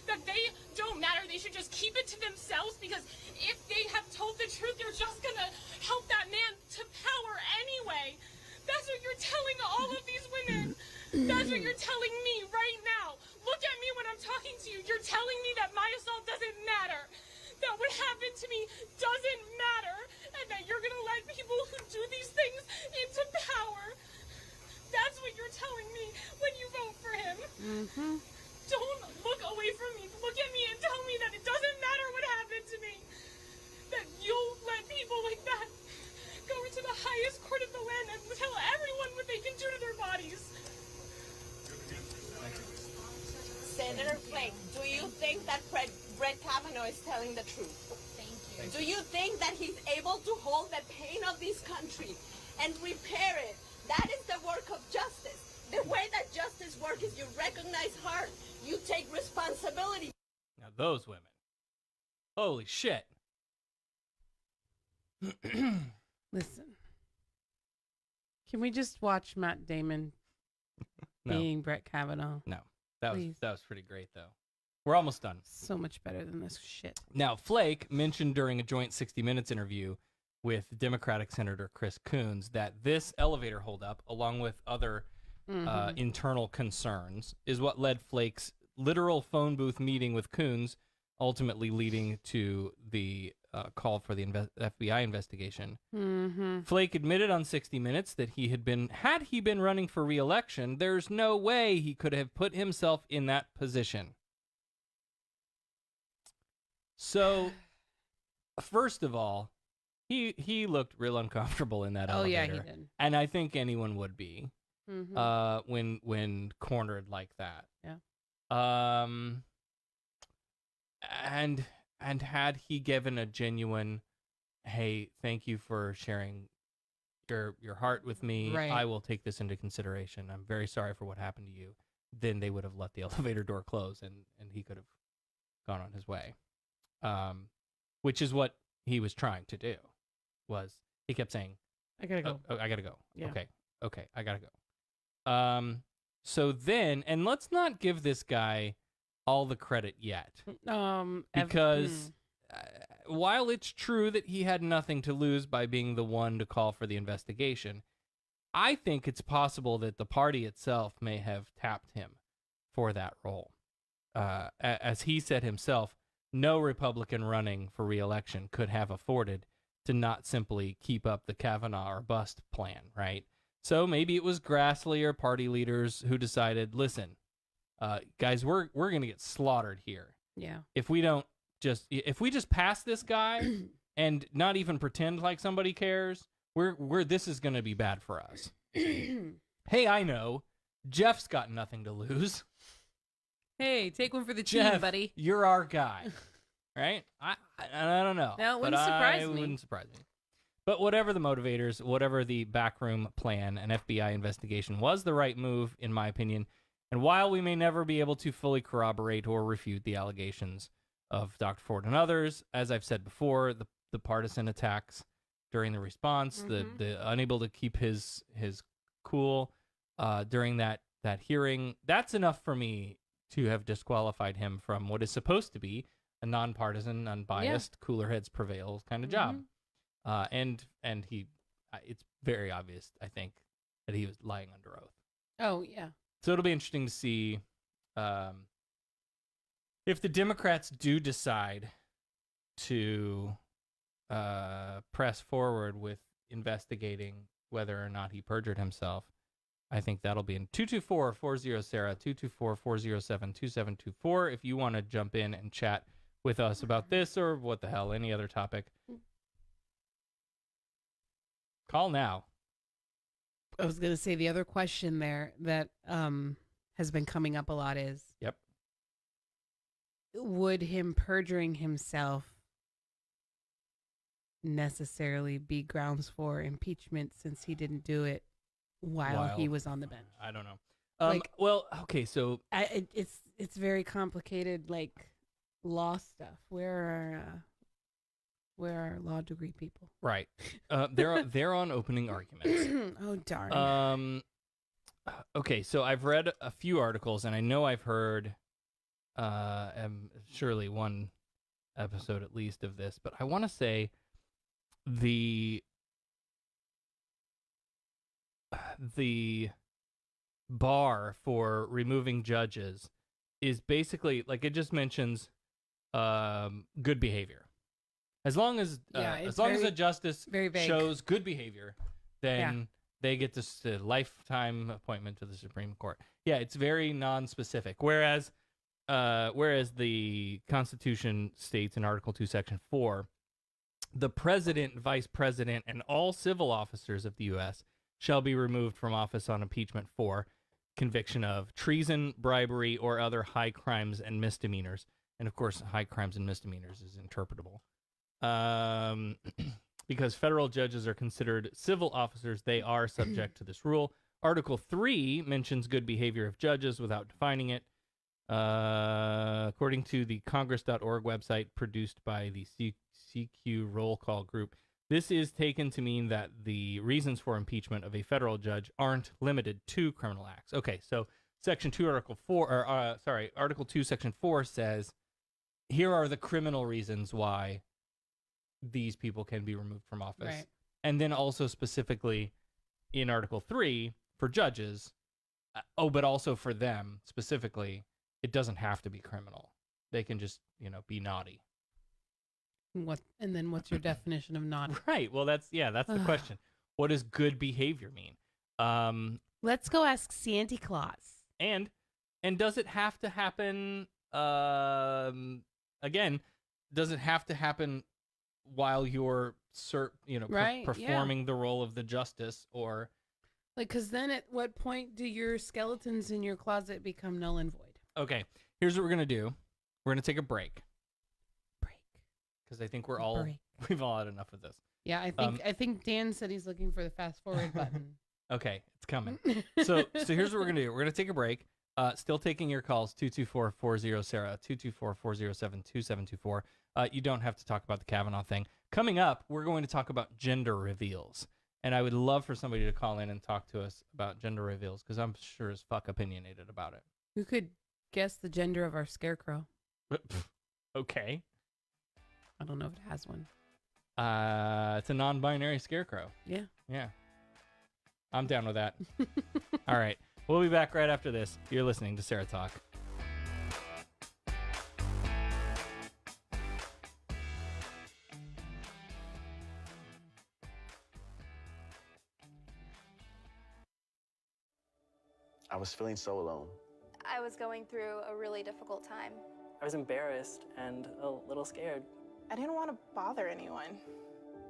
that they don't matter. They should just keep it to themselves, because if they have told the truth, you're just going to help that man to power anyway. That's what you're telling all of these women. That's what you're telling me right now. Look at me when I'm talking to you. You're telling me that my assault doesn't matter, that what happened to me doesn't matter, and that you're going to let people who do these things into power. That's what you're telling me when you vote for him. Don't look away from me. Look at me and tell me that it doesn't matter what happened to me, that you'll let people like that go into the highest court of the land and tell everyone what they can do to their bodies. Senator Flake, do you think that Brett Kavanaugh is telling the truth? Thank you. Do you think that he's able to hold the pain of this country and repair it? That is the work of justice. The way that justice works is you recognize harm, you take responsibility. Now those women. Holy shit. Listen. Can we just watch Matt Damon being Brett Kavanaugh? No. That Please. was pretty great, though. We're almost done. So much better than this shit. Now, Flake mentioned during a joint 60 Minutes interview with Democratic Senator Chris Coons that this elevator holdup, along with other internal concerns, is what led Flake's literal phone booth meeting with Coons, ultimately leading to the call for the FBI investigation. Flake admitted on 60 Minutes that had he been running for re-election, there's no way he could have put himself in that position. So, first of all, he looked real uncomfortable in that elevator. Oh, yeah, he did. And I think anyone would be when cornered like that. Yeah. And had he given a genuine, hey, thank you for sharing your heart with me. Right. I will take this into consideration. I'm very sorry for what happened to you. Then they would have let the elevator door close and he could have gone on his way. Which is what he was trying to do. He kept saying, I gotta go. Oh, I gotta go. Yeah. Okay, I gotta go. So then, and let's not give this guy all the credit yet. Because while it's true that he had nothing to lose by being the one to call for the investigation, I think it's possible that the party itself may have tapped him for that role. As he said himself, no Republican running for re-election could have afforded to not simply keep up the Kavanaugh or bust plan, right? So maybe it was Grassley or party leaders who decided, listen, guys, we're going to get slaughtered here. Yeah. If we just pass this guy and not even pretend like somebody cares, this is going to be bad for us. Hey, I know. Jeff's got nothing to lose. Hey, take one for the Jeff, team, buddy. You're our guy. Right? I don't know. No, it wouldn't surprise me. It wouldn't surprise me. But whatever the motivators, whatever the backroom plan, an FBI investigation was the right move, in my opinion. And while we may never be able to fully corroborate or refute the allegations of Dr. Ford and others, as I've said before, the partisan attacks during the response, the unable to keep his cool during that hearing, that's enough for me to have disqualified him from what is supposed to be a nonpartisan, unbiased, cooler heads prevail kind of job. And it's very obvious, I think, that he was lying under oath. Oh, yeah. So it'll be interesting to see if the Democrats do decide to press forward with investigating whether or not he perjured himself. I think that'll be in 224-40-SARAH, 224-407-2724. If you want to jump in and chat with us about this or what the hell, any other topic, call now. I was going to say the other question there that has been coming up a lot is, would him perjuring himself necessarily be grounds for impeachment since he didn't do it while he was on the bench? I don't know. Well, okay, so it's very complicated. Like law stuff. Where are law degree people? Right. They're on opening arguments. Oh, darn. Okay, so I've read a few articles, and I know I've heard surely one episode at least of this, but I want to say the bar for removing judges is basically, like, it just mentions good behavior. As long as a justice shows good behavior, then they get this lifetime appointment to the Supreme Court. Yeah, it's very non-specific. Whereas the Constitution states in Article 2, Section 4, the president, vice president, and all civil officers of the U.S. shall be removed from office on impeachment for conviction of treason, bribery, or other high crimes and misdemeanors. And of course, high crimes and misdemeanors is interpretable. Because federal judges are considered civil officers, they are subject to this rule. Article 3 mentions good behavior of judges without defining it. According to the Congress.org website produced by the CQ Roll Call Group, this is taken to mean that the reasons for impeachment of a federal judge aren't limited to criminal acts. Okay, so Section 2, Article 2, Section 4 says, here are the criminal reasons why these people can be removed from office. Right. And then also specifically in Article 3 for judges, but also for them specifically, it doesn't have to be criminal. They can just, be naughty. And then what's your definition of naughty? Right. Well, that's the question. What does good behavior mean? Let's go ask Santa Claus. And does it have to happen, again, does it have to happen while you're performing the role of the justice, or because then at what point do your skeletons in your closet become null and void? Okay, here's what we're gonna do. We're gonna take a break because I think we've all had enough of this. Yeah, I think Dan said he's looking for the fast forward button. Okay, it's coming. So here's what we're gonna do. We're gonna take a break. Still taking your calls, 224-40-SARAH, 224-407-2724. You don't have to talk about the Kavanaugh thing. Coming up, we're going to talk about gender reveals. And I would love for somebody to call in and talk to us about gender reveals, because I'm sure as fuck opinionated about it. Who could guess the gender of our scarecrow? Okay. I don't know if it has one. It's a non-binary scarecrow. Yeah. Yeah. I'm down with that. All right. We'll be back right after this. You're listening to SarahTalk. I was feeling so alone. I was going through a really difficult time. I was embarrassed and a little scared. I didn't want to bother anyone.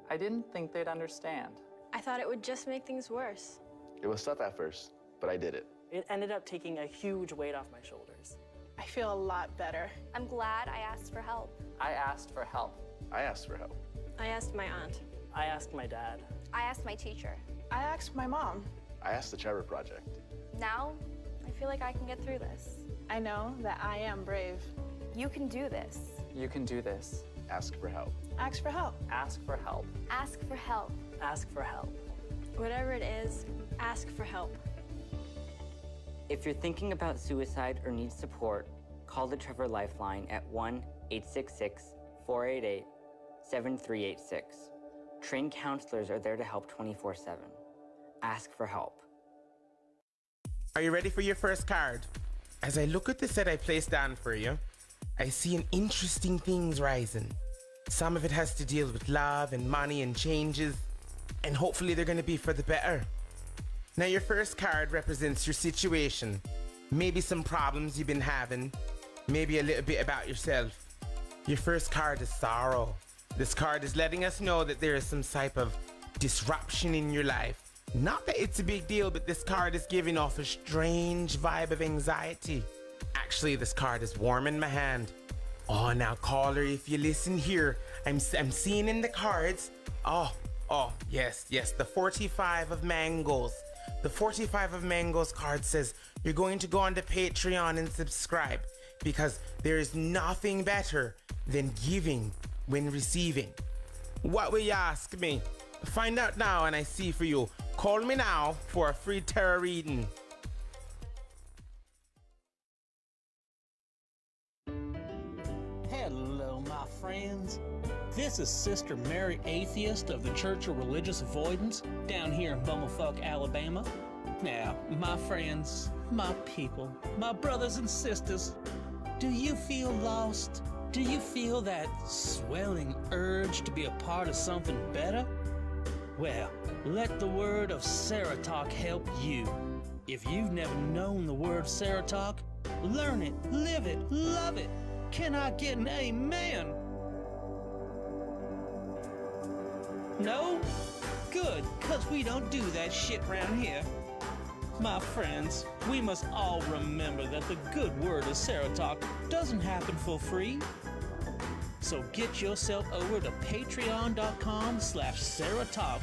I didn't think they'd understand. I thought it would just make things worse. It was tough at first, but I did it. It ended up taking a huge weight off my shoulders. I feel a lot better. I'm glad I asked for help. I asked for help. I asked for help. I asked my aunt. I asked my dad. I asked my teacher. I asked my mom. I asked the Trevor Project. Now, I feel like I can get through this. I know that I am brave. You can do this. You can do this. Ask for help. Ask for help. Ask for help. Ask for help. Ask for help. Whatever it is, ask for help. If you're thinking about suicide or need support, call the Trevor Lifeline at 1-866-488-7386. Trained counselors are there to help 24/7. Ask for help. Are you ready for your first card? As I look at the set I placed down for you, I see an interesting things rising. Some of it has to deal with love and money and changes, and hopefully they're going to be for the better. Now your first card represents your situation, maybe some problems you've been having, maybe a little bit about yourself. Your first card is sorrow. This card is letting us know that there is some type of disruption in your life. Not that it's a big deal, but this card is giving off a strange vibe of anxiety. Actually, this card is warm in my hand. Oh, now caller, if you listen here, I'm seeing in the cards, oh, yes, the 45 of mangoes. The 45 of mangoes card says you're going to go on to Patreon and subscribe. because there is nothing better than giving when receiving. What will you ask me? Find out now and I see for you. Call me now for a free tarot reading. Hello, my friends. This is Sister Mary Atheist of the Church of Religious Avoidance down here in Bumblefuck, Alabama. Now, my friends, my people, my brothers and sisters, do you feel lost? Do you feel that swelling urge to be a part of something better? Well, let the word of SarahTalk help you. If you've never known the word SarahTalk, learn it, live it, love it. Can I get an amen? No? Good, 'cause we don't do that shit around here. My friends, we must all remember that the good word of SarahTalk doesn't happen for free. So get yourself over to patreon.com/SarahTalk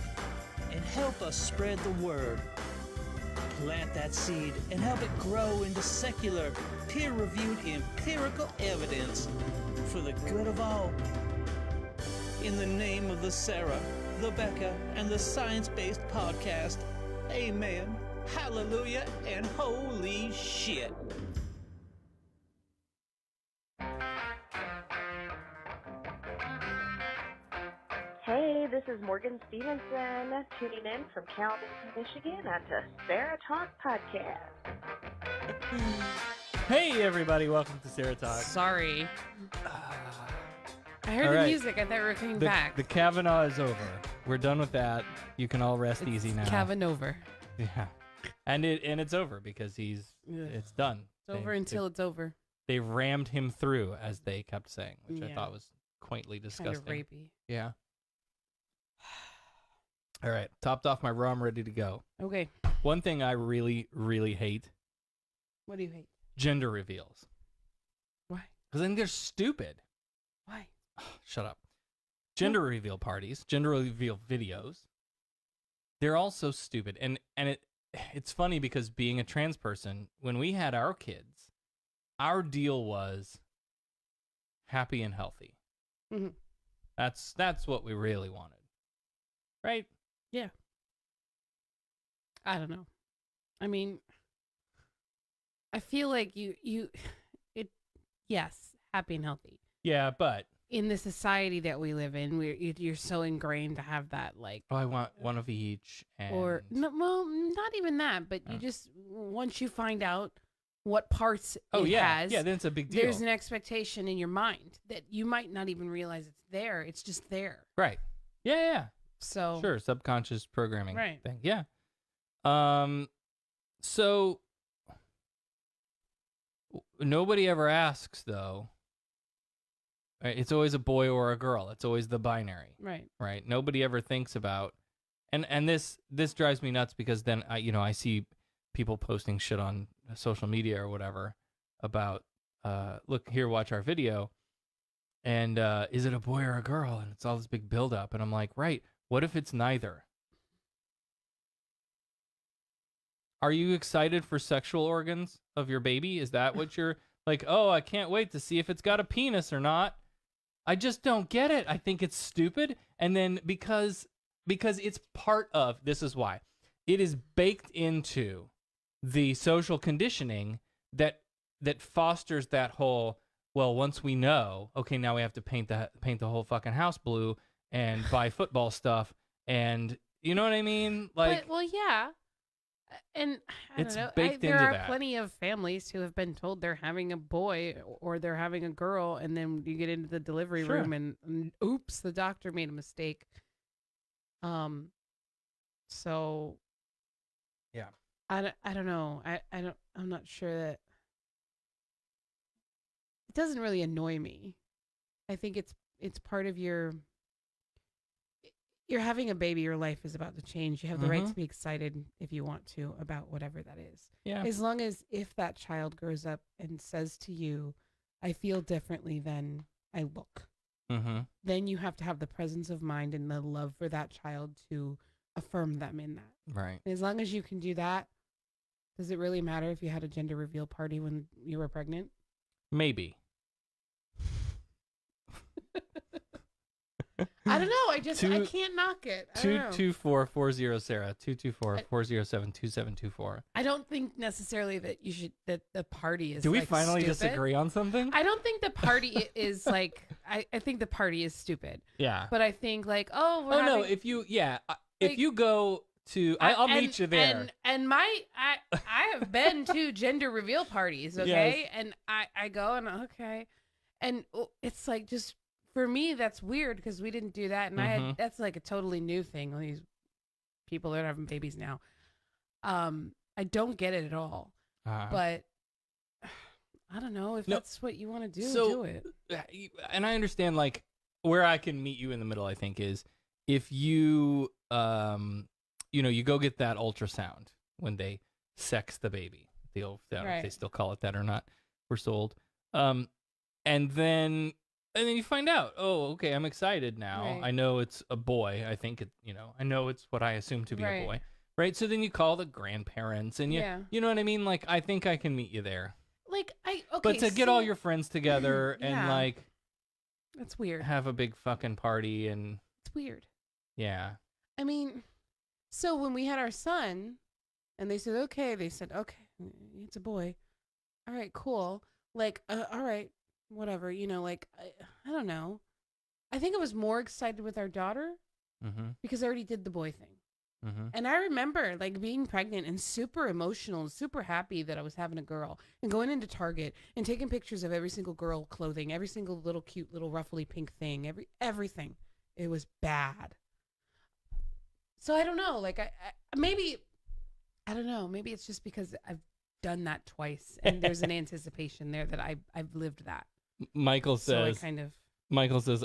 and help us spread the word. Plant that seed and help it grow into secular, peer-reviewed empirical evidence for the good of all. In the name of the Sarah, the Becca, and the science-based podcast, amen, hallelujah, and holy shit. Hey, this is Morgan Stevenson tuning in from Kalamazoo, Michigan at the SarahTalk podcast. Hey, everybody. Welcome to SarahTalk. Sorry. I heard the music. I thought we were coming back. The Kavanaugh is over. We're done with that. You can all rest easy now. Kavanaugh. Yeah. And it's over because it's done. It's over until it's over. They rammed him through, as they kept saying, which I thought was quaintly disgusting. Kind of rapey. Yeah. All right. Topped off my rum, ready to go. Okay. One thing I really, really hate. What do you hate? Gender reveals. Why? Because I think they're stupid. Why? Shut up. Gender reveal parties, gender reveal videos. They're all so stupid. And it's funny because being a trans person, when we had our kids, our deal was happy and healthy. Mm-hmm. That's what we really wanted. Right? Yeah. I don't know. I mean, I feel like yes, happy and healthy. Yeah, but in the society that we live in, you're so ingrained to have that, like, I want one of each. And or no, well, not even that, but you just, once you find out what parts it has, then it's a big deal. There's an expectation in your mind that you might not even realize it's there. It's just there. Right. Yeah. So sure, subconscious programming right. thing. Yeah. So nobody ever asks though. It's always a boy or a girl. It's always the binary. Right. Right. Nobody ever thinks about, and this drives me nuts because then I see people posting shit on social media or whatever about, look here, watch our video, and is it a boy or a girl? And it's all this big buildup, and I'm like, right. What if it's neither? Are you excited for sexual organs of your baby? Is that what you're like? Oh, I can't wait to see if it's got a penis or not. I just don't get it. I think it's stupid. And then because it's part of, this is why, it is baked into the social conditioning that fosters that whole, well, once we know, okay, now we have to paint the whole fucking house blue and buy football stuff, and you know what I mean? Like, well, yeah. And I don't know. There are plenty of families who have been told they're having a boy or they're having a girl, and then you get into the delivery room and oops, the doctor made a mistake. So yeah, I don't know. I'm not sure that it doesn't really annoy me. I think it's part of you're having a baby, your life is about to change. You have the right to be excited if you want to about whatever that is. Yeah. As long as if that child grows up and says to you, I feel differently than I look, then you have to have the presence of mind and the love for that child to affirm them in that. Right. And as long as you can do that, does it really matter if you had a gender reveal party when you were pregnant? Maybe. I don't know. I can't knock it. I don't know. 22440 Sarah. 224-407-2724. I don't think necessarily that the party is. Do we like, finally stupid. disagree on something? I don't think the party is like. I think the party is stupid. Yeah. But I think like, oh, no, if you go to, I'll meet you there. And I have been to gender reveal parties, okay, Yes. and I go and okay, and it's like just. For me, that's weird because we didn't do that, and that's like a totally new thing. All these people that are having babies now, I don't get it at all. But I don't know if that's what you want to do. Do it. And I understand, like, where I can meet you in the middle. I think is if you, you go get that ultrasound when they sex the baby. I don't know if they still call it that or not. We're sold. And then you find out, oh, okay, I'm excited now. Right. I know it's a boy. I think I know it's what I assume to be a boy. Right. So then you call the grandparents and you know what I mean? Like, I think I can meet you there. Like, but to get all your friends together and like, that's weird. Have a big fucking party and it's weird. Yeah. I mean, so when we had our son and they said, okay, it's a boy. All right, cool. Like, all right. Whatever, like, I don't know. I think I was more excited with our daughter because I already did the boy thing. And I remember, like, being pregnant and super emotional and super happy that I was having a girl and going into Target and taking pictures of every single girl clothing, every single little cute little ruffly pink thing, everything. It was bad. So I don't know. Like, I don't know. Maybe it's just because I've done that twice and there's an anticipation there that I've lived that. Michael says,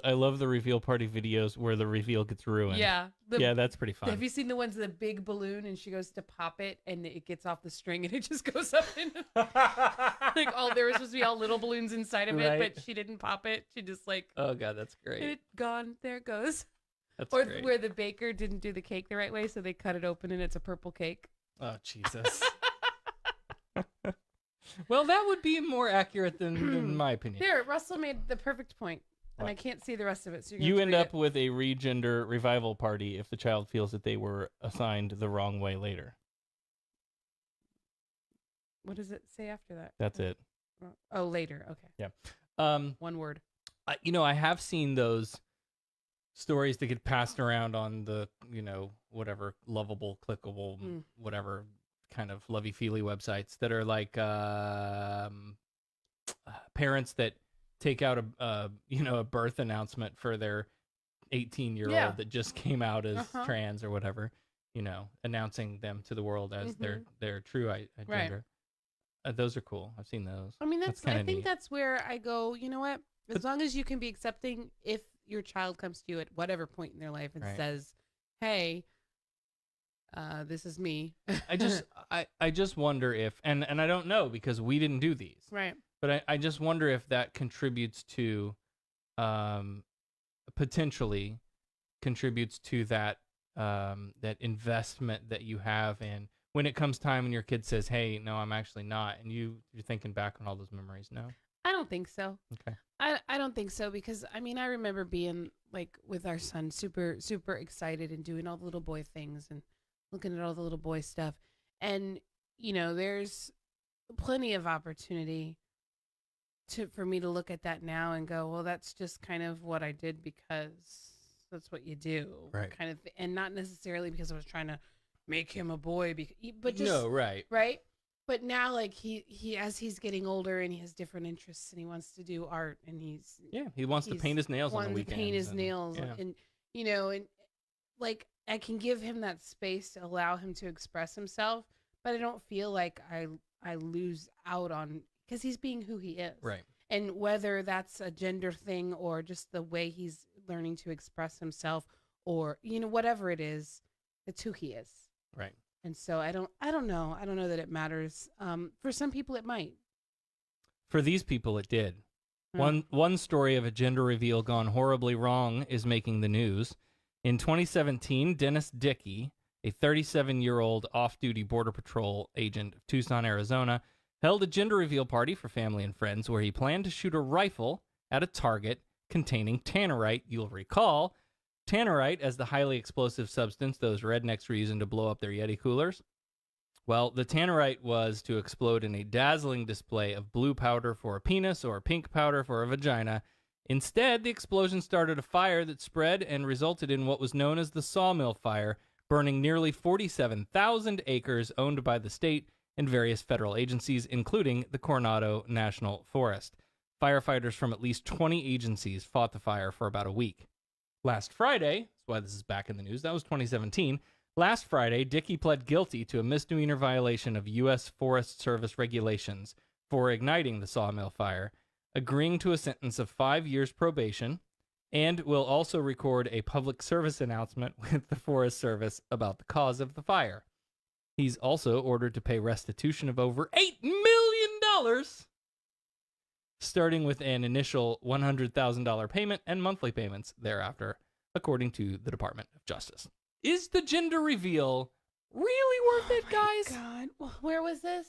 I love the reveal party videos where the reveal gets ruined. Yeah. That's pretty fun. Have you seen the ones with the big balloon and she goes to pop it and it gets off the string and it just goes up in like there was supposed to be all little balloons inside of it, but she didn't pop it. She just like, oh God, that's great. It gone. There it goes. That's great. Where the baker didn't do the cake the right way, so they cut it open and it's a purple cake. Oh, Jesus. Well, that would be more accurate than my opinion. There, Russell made the perfect point, and I can't see the rest of it. So you end up with a regender revival party if the child feels that they were assigned the wrong way later. What does it say after that? That's it. Oh, later. Okay. Yeah. One word. I have seen those stories that get passed around on the, whatever lovable, clickable, whatever kind of lovey-feely websites that are like parents that take out a birth announcement for their 18-year-old that just came out as trans or whatever, announcing them to the world as their true gender. Those are cool. I've seen those. I mean, I think neat. That's where I go, you know what? As long as you can be accepting, if your child comes to you at whatever point in their life and says, hey, this is me. I just wonder if, and I don't know because we didn't do these. Right. But I just wonder if that contributes to, potentially contributes to that investment that you have in when it comes time and your kid says, hey, no, I'm actually not. And you're thinking back on all those memories. No? I don't think so. Okay. I don't think so because, I mean, I remember being like with our son super, super excited and doing all the little boy things and looking at all the little boy stuff. And, there's plenty of opportunity for me to look at that now and go, well, that's just kind of what I did because that's what you do. Right. Kind of, and not necessarily because I was trying to make him a boy, but just. No, right. Right. But now, like, he as he's getting older and he has different interests and he wants to do art and he wants to paint his nails on the weekends. Paint his nails and and like I can give him that space to allow him to express himself, but I don't feel like I lose out on because he's being who he is. Right. And whether that's a gender thing or just the way he's learning to express himself or whatever it is, it's who he is. Right. And so I don't know. I don't know that it matters. For some people, it might. For these people, it did. One story of a gender reveal gone horribly wrong is making the news. In 2017, Dennis Dickey, a 37-year-old off-duty Border Patrol agent of Tucson, Arizona, held a gender reveal party for family and friends where he planned to shoot a rifle at a target containing tannerite. You'll recall tannerite as the highly explosive substance those rednecks were using to blow up their Yeti coolers. Well, the tannerite was to explode in a dazzling display of blue powder for a penis or pink powder for a vagina. Instead, the explosion started a fire that spread and resulted in what was known as the Sawmill Fire, burning nearly 47,000 acres owned by the state and various federal agencies, including the Coronado National Forest. Firefighters from at least 20 agencies fought the fire for about a week. Last Friday, that's why this is back in the news, that was 2017. Last Friday, Dickey pled guilty to a misdemeanor violation of U.S. Forest Service regulations for igniting the Sawmill Fire, agreeing to a sentence of 5 years probation, and will also record a public service announcement with the Forest Service about the cause of the fire. He's also ordered to pay restitution of over $8 million, starting with an initial $100,000 payment and monthly payments thereafter, according to the Department of Justice. Is the gender reveal really worth it, guys? God, where was this?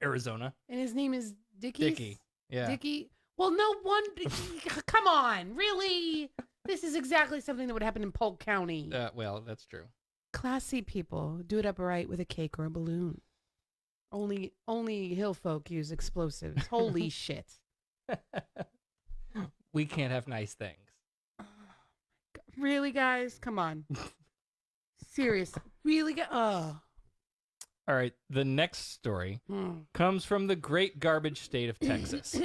Arizona. And his name is Dickey. Yeah. Dickey. Well, no one. Come on, really? This is exactly something that would happen in Polk County. Well, that's true. Classy people do it upright with a cake or a balloon. Only hill folk use explosives. Holy shit. We can't have nice things. Really, guys? Come on. Seriously. Really? Oh. All right. The next story comes from the great garbage state of Texas.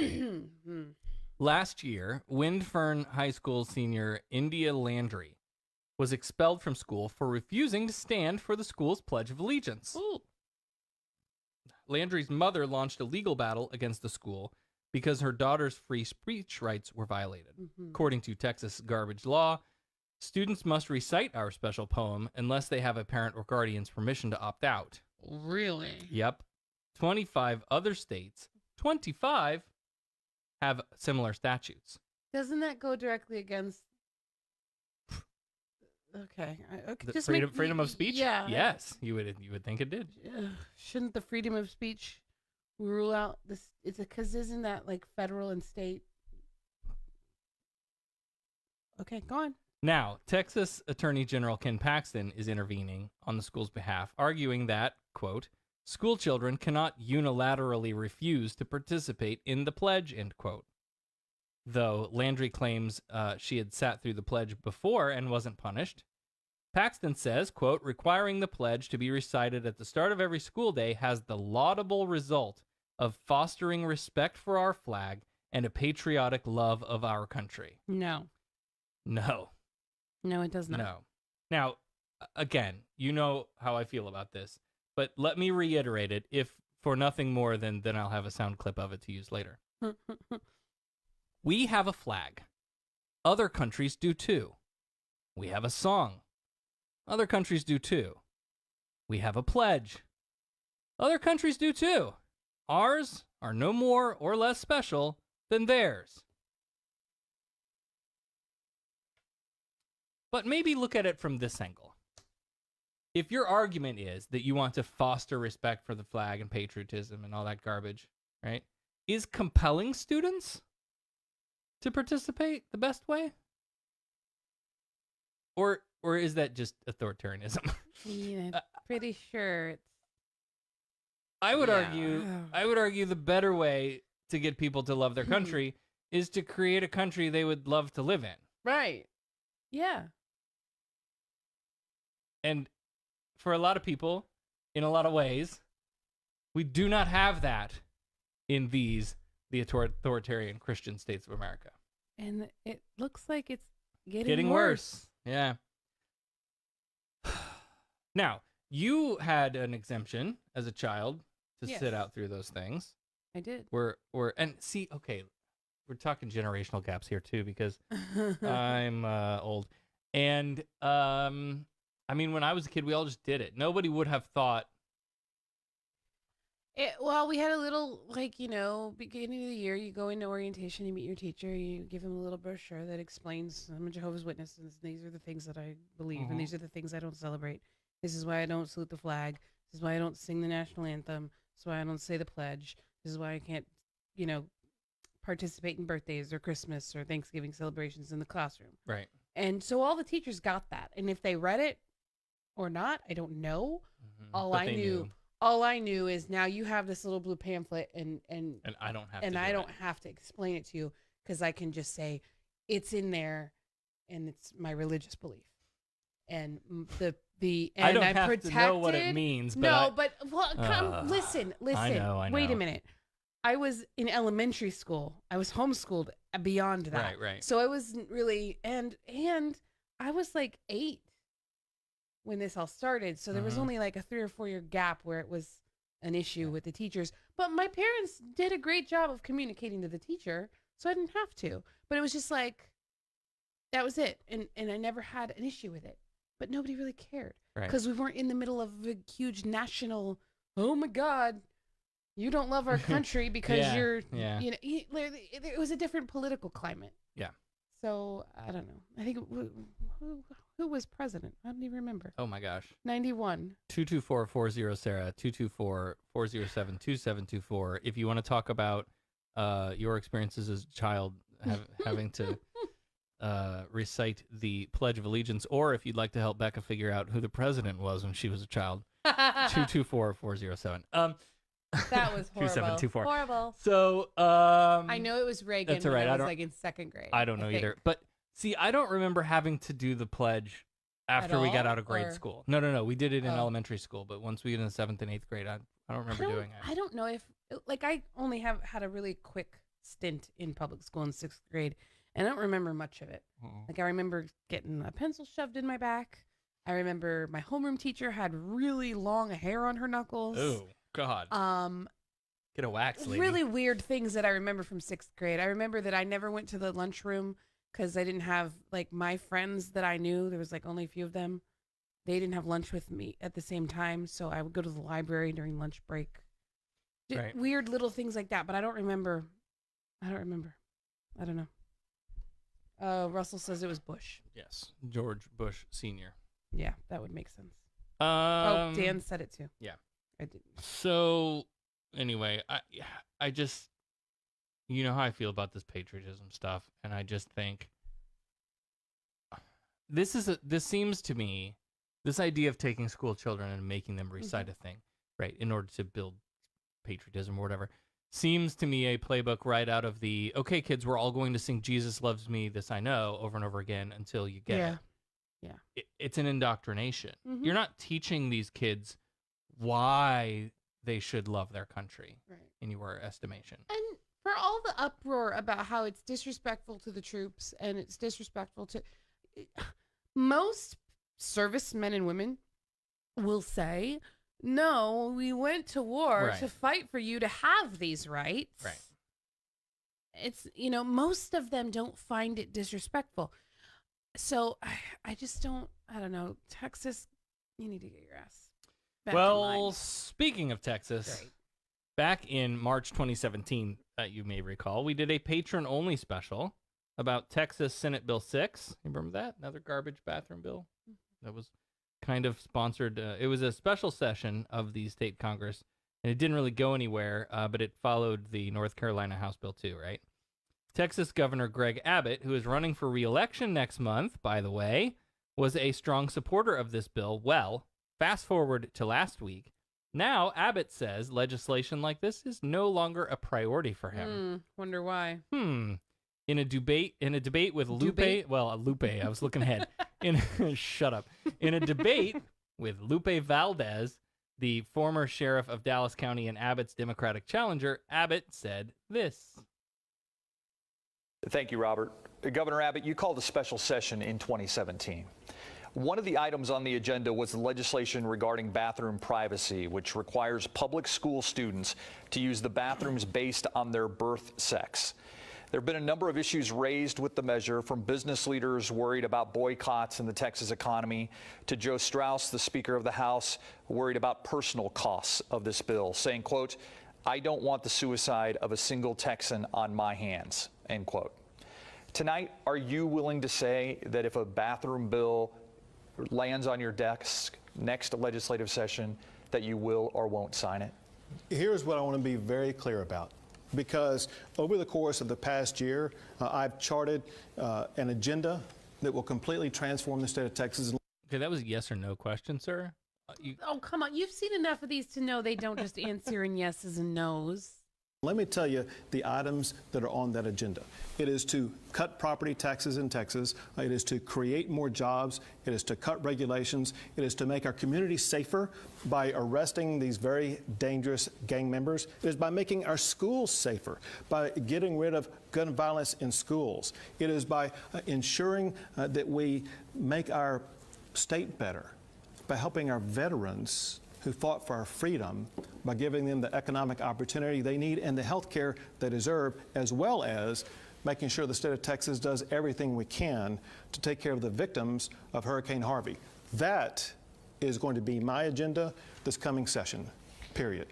Last year, Wind Fern High School senior India Landry was expelled from school for refusing to stand for the school's Pledge of Allegiance. Ooh. Landry's mother launched a legal battle against the school because her daughter's free speech rights were violated. According to Texas garbage law, students must recite our special poem unless they have a parent or guardian's permission to opt out. Really? Yep. 25 other states, 25, have similar statutes. Doesn't that go directly against... Okay. The freedom of speech? Yeah. Yes, you would think it did. Shouldn't the freedom of speech rule out this? It's because isn't that like federal and state? Okay, go on. Now, Texas Attorney General Ken Paxton is intervening on the school's behalf, arguing that, quote, school children cannot unilaterally refuse to participate in the pledge, end quote. Though Landry claims she had sat through the pledge before and wasn't punished, Paxton says, quote, requiring the pledge to be recited at the start of every school day has the laudable result of fostering respect for our flag and a patriotic love of our country. No, it does not. No. Now, again, you know how I feel about this, but let me reiterate it, if for nothing more than I'll have a sound clip of it to use later. We have a flag. Other countries do too. We have a song. Other countries do too. We have a pledge. Other countries do too. Ours are no more or less special than theirs. But maybe look at it from this angle. If your argument is that you want to foster respect for the flag and patriotism and all that garbage, right? Is compelling students to participate the best way? Or is that just authoritarianism? Yeah, pretty sure it's... I would argue the better way to get people to love their country is to create a country they would love to live in. Right. Yeah. And for a lot of people, in a lot of ways, we do not have that in the authoritarian Christian states of America. And it looks like it's getting worse. Yeah. Now, you had an exemption as a child to sit out through those things. I did. We're talking generational gaps here too, because I'm old. And I mean, when I was a kid, we all just did it. Nobody would have thought. Well, we had a little, beginning of the year, you go into orientation, you meet your teacher, you give him a little brochure that explains, I'm a Jehovah's Witness, and these are the things that I believe, and these are the things I don't celebrate. This is why I don't salute the flag. This is why I don't sing the national anthem. That's why I don't say the pledge. This is why I can't, participate in birthdays or Christmas or Thanksgiving celebrations in the classroom. Right. And so all the teachers got that. And if they read it or not, I don't know. All But I they knew. knew. All I knew is now you have this little blue pamphlet and I don't have and to I do don't have to explain it to you because I can just say it's in there and it's my religious belief. And and I don't have protected, to know what it means. But No, but listen. I know. Wait a minute. I was in elementary school. I was homeschooled beyond that. Right. So I wasn't really and I was like 8 when this all started. So there was only like a 3 or 4 year gap where it was an issue with the teachers. But my parents did a great job of communicating to the teacher, so I didn't have to. But it was just like that was it. And I never had an issue with it. But nobody really cared. Right. Because we weren't in the middle of a huge national, oh my God, you don't love our country because you're, it was a different political climate. Yeah. So, I don't know. I think, who was president? I don't even remember. Oh, my gosh. 91. 224-40-SARAH, 224-407-2724. If you want to talk about your experiences as a child having to recite the Pledge of Allegiance, or if you'd like to help Becca figure out who the president was when she was a child, 224-407. That was horrible. 2724. Horrible. So, I know it was Reagan that's all right. when I was like in 2nd grade. I don't know either. But see, I don't remember having to do the pledge after we got out of grade school. No. We did it in elementary school, but once we get in 7th and 8th grade, I don't remember doing it. I don't know if, I only have had a really quick stint in public school in 6th grade, and I don't remember much of it. I remember getting a pencil shoved in my back. I remember my homeroom teacher had really long hair on her knuckles. Oh, God. Get a wax, lady. Really weird things that I remember from 6th grade. I remember that I never went to the lunchroom because I didn't have, my friends that I knew. There was, only a few of them. They didn't have lunch with me at the same time, so I would go to the library during lunch break. Right. Weird little things like that, but I don't remember. I don't know. Russell says it was Bush. Yes, George Bush Sr. Yeah, that would make sense. Dan said it too. Yeah. I didn't. So, anyway, I just, you know how I feel about this patriotism stuff, and I just think this seems to me, this idea of taking school children and making them recite a thing, right, in order to build patriotism or whatever, seems to me a playbook right out of the, okay, kids, we're all going to sing Jesus Loves Me, This I Know, over and over again until you get it. Yeah. It's an indoctrination. You're not teaching these kids why they should love their country, in your estimation. And for all the uproar about how it's disrespectful to the troops and it's disrespectful to most servicemen and women will say, no, we went to war to fight for you to have these rights. Right. It's, most of them don't find it disrespectful. So I just don't, I don't know. Texas, you need to get your ass back in line. Speaking of Texas, back in March 2017, you may recall, we did a patron-only special about Texas Senate Bill 6. You remember that? Another garbage bathroom bill? That was kind of sponsored. It was a special session of the state Congress, and it didn't really go anywhere, but it followed the North Carolina House Bill 2, right? Texas Governor Greg Abbott, who is running for re-election next month, by the way, was a strong supporter of this bill. Well, fast forward to last week. Now, Abbott says legislation like this is no longer a priority for him. Wonder why. In a debate with Lupe, Lupe, I was looking ahead. Shut up. In a debate with Lupe Valdez, the former sheriff of Dallas County and Abbott's Democratic challenger, Abbott said this. Thank you, Robert. Governor Abbott, you called a special session in 2017. One of the items on the agenda was the legislation regarding bathroom privacy, which requires public school students to use the bathrooms based on their birth sex. There have been a number of issues raised with the measure, from business leaders worried about boycotts in the Texas economy to Joe Strauss, the Speaker of the House, worried about personal costs of this bill, saying, quote, "I don't want the suicide of a single Texan on my hands," end quote. Tonight, are you willing to say that if a bathroom bill lands on your desk next legislative session, that you will or won't sign it? Here's what I want to be very clear about. Because over the course of the past year, I've charted an agenda that will completely transform the state of Texas. Okay, that was a yes or no question, sir. Oh, come on. You've seen enough of these to know they don't just answer in yeses and nos. Let me tell you the items that are on that agenda. It is to cut property taxes in Texas. It is to create more jobs. It is to cut regulations. It is to make our communities safer by arresting these very dangerous gang members. It is by making our schools safer, by getting rid of gun violence in schools. It is by ensuring that we make our state better, by helping our veterans who fought for our freedom, by giving them the economic opportunity they need and the health care they deserve, as well as making sure the state of Texas does everything we can to take care of the victims of Hurricane Harvey. That is going to be my agenda this coming session, period.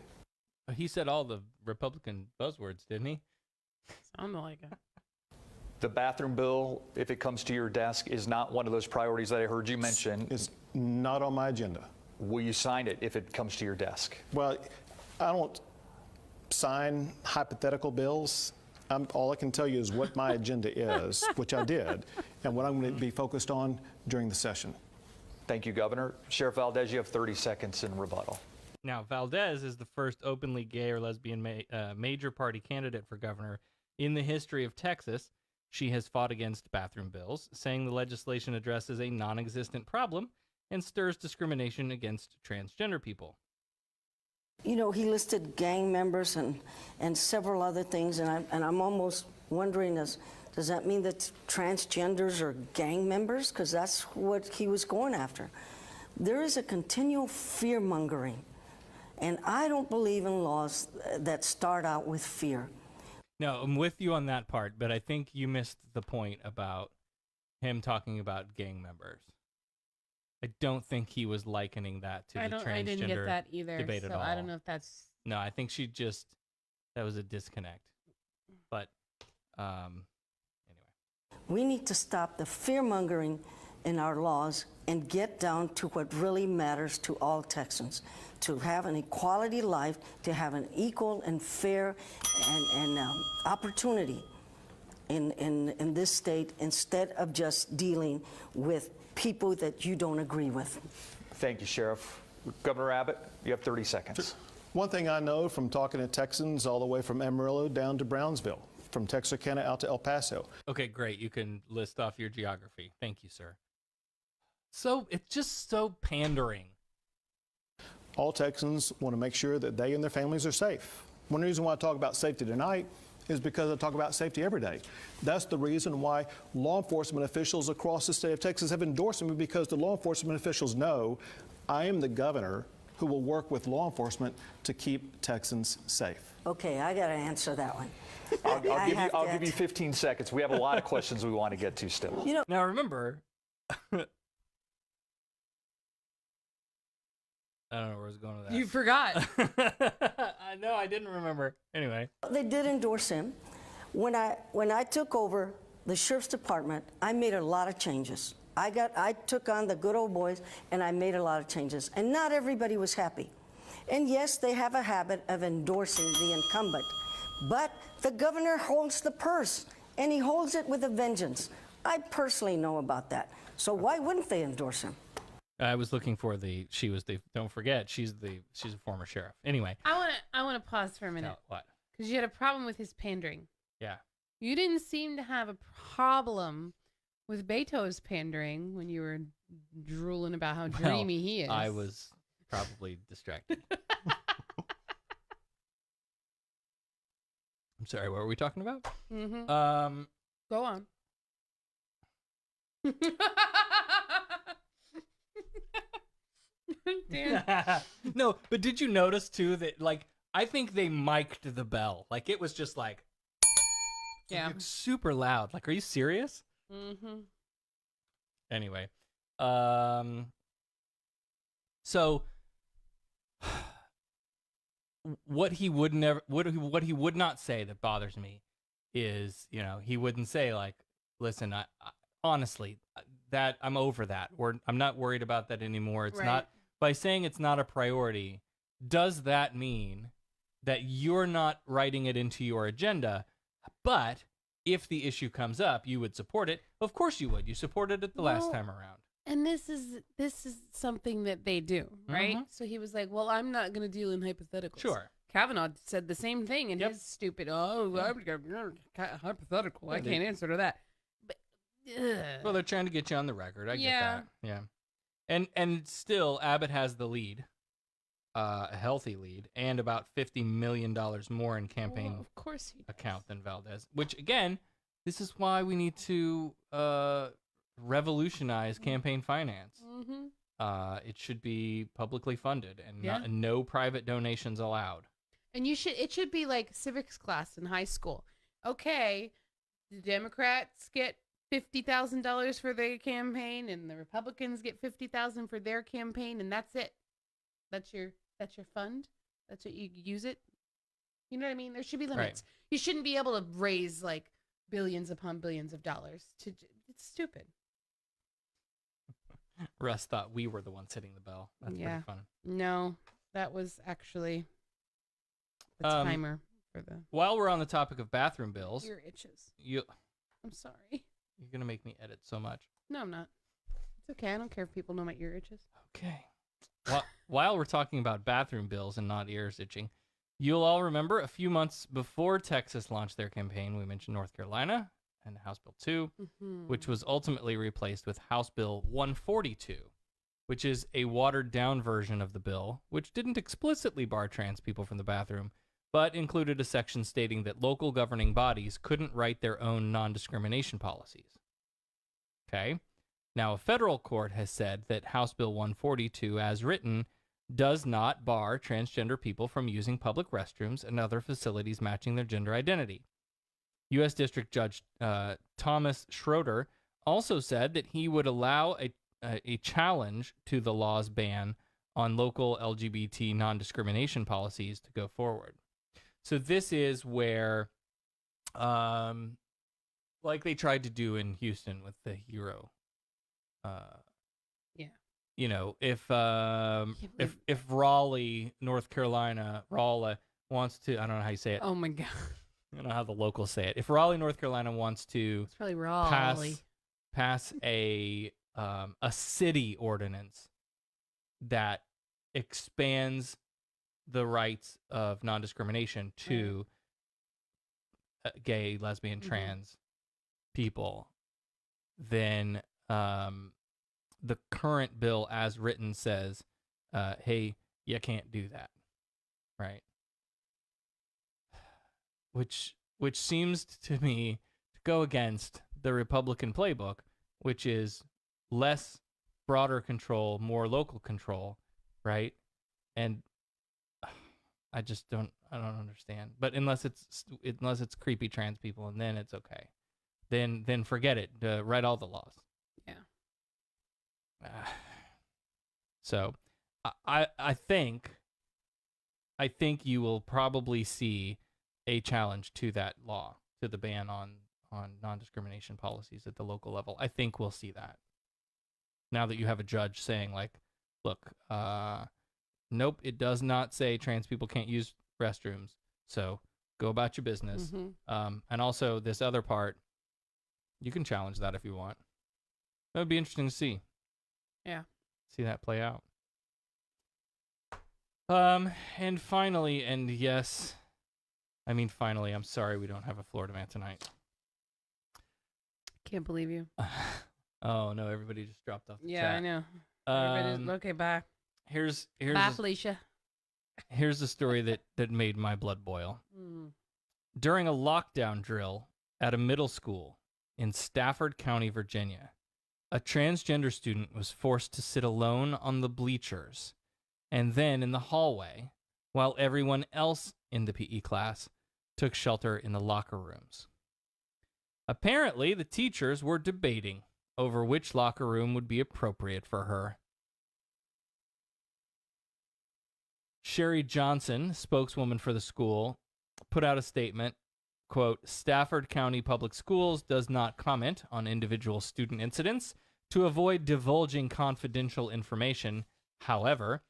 He said all the Republican buzzwords, didn't he? Sounded like it. The bathroom bill, if it comes to your desk, is not one of those priorities that I heard you mention. It's not on my agenda. Will you sign it if it comes to your desk? Well, I don't sign hypothetical bills. All I can tell you is what my agenda is, which I did, and what I'm going to be focused on during the session. Thank you, Governor. Sheriff Valdez, you have 30 seconds in rebuttal. Now, Valdez is the first openly gay or lesbian major party candidate for governor in the history of Texas. She has fought against bathroom bills, saying the legislation addresses a non-existent problem and stirs discrimination against transgender people. You know, he listed gang members and several other things, and I'm almost wondering, does that mean that transgenders are gang members? Because that's what he was going after. There is a continual fear-mongering, and I don't believe in laws that start out with fear. No, I'm with you on that part, but I think you missed the point about him talking about gang members. I don't think he was likening that to the transgender I didn't get that either, debate at all. I don't know if that's... No, I think that was a disconnect. But anyway. We need to stop the fear-mongering in our laws and get down to what really matters to all Texans, to have an equality life, to have an equal and fair and opportunity in this state, instead of just dealing with people that you don't agree with. Thank you, Sheriff. Governor Abbott, you have 30 seconds. One thing I know from talking to Texans all the way from Amarillo down to Brownsville, from Texarkana out to El Paso. Okay, great. You can list off your geography. Thank you, sir. So it's just so pandering. All Texans want to make sure that they and their families are safe. One reason why I talk about safety tonight is because I talk about safety every day. That's the reason why law enforcement officials across the state of Texas have endorsed me, because the law enforcement officials know I am the governor who will work with law enforcement to keep Texans safe. Okay, I got to answer that one. I'll give you 15 seconds. We have a lot of questions we want to get to still. You know, now remember, I don't know where I was going with that. You forgot. No, I didn't remember. Anyway. They did endorse him. When I took over the sheriff's department, I made a lot of changes. I took on the good old boys, and I made a lot of changes. And not everybody was happy. And yes, they have a habit of endorsing the incumbent. But the governor holds the purse, and he holds it with a vengeance. I personally know about that. So why wouldn't they endorse him? I was looking for don't forget, she's a former sheriff. Anyway. I want to pause for a minute. No, what? Because you had a problem with his pandering. Yeah. You didn't seem to have a problem with Beto's pandering when you were drooling about how dreamy he is. I was probably distracted. I'm sorry, what were we talking about? Mm-hmm. Go on. No, but did you notice too that, like, I think they mic'd the bell. Like, it was just like, yeah, super loud. Like, are you serious? Mm-hmm. Anyway, so what he would not say that bothers me is, you know, he wouldn't say, like, listen, I honestly, that I'm over that, or I'm not worried about that anymore. It's right. Not, by saying it's not a priority, does that mean that you're not writing it into your agenda, but if the issue comes up, you would support it. Of course you would. You supported it the last time around. And this is something that they do, right? So he was like, well, I'm not going to deal in hypotheticals. Sure. Kavanaugh said the same thing in his stupid, hypothetical. I can't answer to that. But, well, they're trying to get you on the record. I get that. Yeah. And still, Abbott has the lead, a healthy lead, and about $50 million more in campaign of course he account than Valdez. Which, again, this is why we need to revolutionize campaign finance. It should be publicly funded and no private donations allowed. And it should be like civics class in high school. Okay, the Democrats get $50,000 for their campaign, and the Republicans get $50,000 for their campaign, and that's it. That's your fund. That's what you use it. You know what I mean? There should be limits. Right. You shouldn't be able to raise like billions upon billions of dollars. It's stupid. Russ thought we were the ones hitting the bell. That's pretty fun. No, that was actually the timer for the. While we're on the topic of bathroom bills, ear itches. I'm sorry. You're gonna make me edit so much. No, I'm not. It's okay. I don't care if people know my ear itches. Okay. While we're talking about bathroom bills and not ears itching, you'll all remember a few months before Texas launched their campaign, we mentioned North Carolina and House Bill 2, which was ultimately replaced with House Bill 142, which is a watered-down version of the bill, which didn't explicitly bar trans people from the bathroom, but included a section stating that local governing bodies couldn't write their own non-discrimination policies. Okay? Now, a federal court has said that House Bill 142, as written, does not bar transgender people from using public restrooms and other facilities matching their gender identity. U.S. District Judge Thomas Schroeder also said that he would allow a challenge to the law's ban on local LGBT non-discrimination policies to go forward. So this is where, like they tried to do in Houston with the HERO. You know, if Raleigh, North Carolina, wants to, I don't know how you say it. Oh my God. I don't know how the locals say it. If Raleigh, North Carolina wants to it's probably Raleigh. pass a city ordinance that expands the rights of non-discrimination to gay, lesbian, trans people, then the current bill as written says, hey, you can't do that, right? Which seems to me to go against the Republican playbook, which is less broader control, more local control, right? And I don't understand. But unless it's creepy trans people, and then it's okay. Then forget it. Write all the laws. Yeah. So, I think you will probably see a challenge to that law, to the ban on non-discrimination policies at the local level. I think we'll see that. Now that you have a judge saying, like, look, nope, it does not say trans people can't use restrooms, so go about your business. And also this other part, you can challenge that if you want. That would be interesting to see. Yeah. See that play out. And finally, finally, I'm sorry we don't have a Florida man tonight. Can't believe you. Oh, no, everybody just dropped off the yeah, chat. I know. Okay, bye. Here's bye, Felicia. Here's the story that made my blood boil. During a lockdown drill at a middle school in Stafford County, Virginia, a transgender student was forced to sit alone on the bleachers and then in the hallway while everyone else in the PE class took shelter in the locker rooms. Apparently, the teachers were debating over which locker room would be appropriate for her. Sherry Johnson, spokeswoman for the school, put out a statement, quote, Stafford County Public Schools does not comment on individual student incidents to avoid divulging confidential information. However,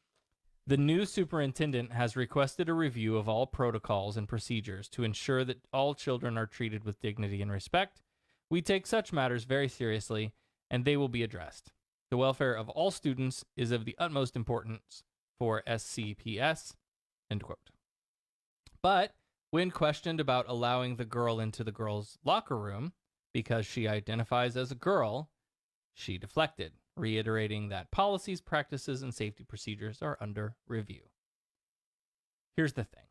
The new superintendent has requested a review of all protocols and procedures to ensure that all children are treated with dignity and respect. We take such matters very seriously, and they will be addressed. The welfare of all students is of the utmost importance for SCPS, end quote. But when questioned about allowing the girl into the girls' locker room because she identifies as a girl, she deflected, reiterating that policies, practices, and safety procedures are under review. Here's the thing.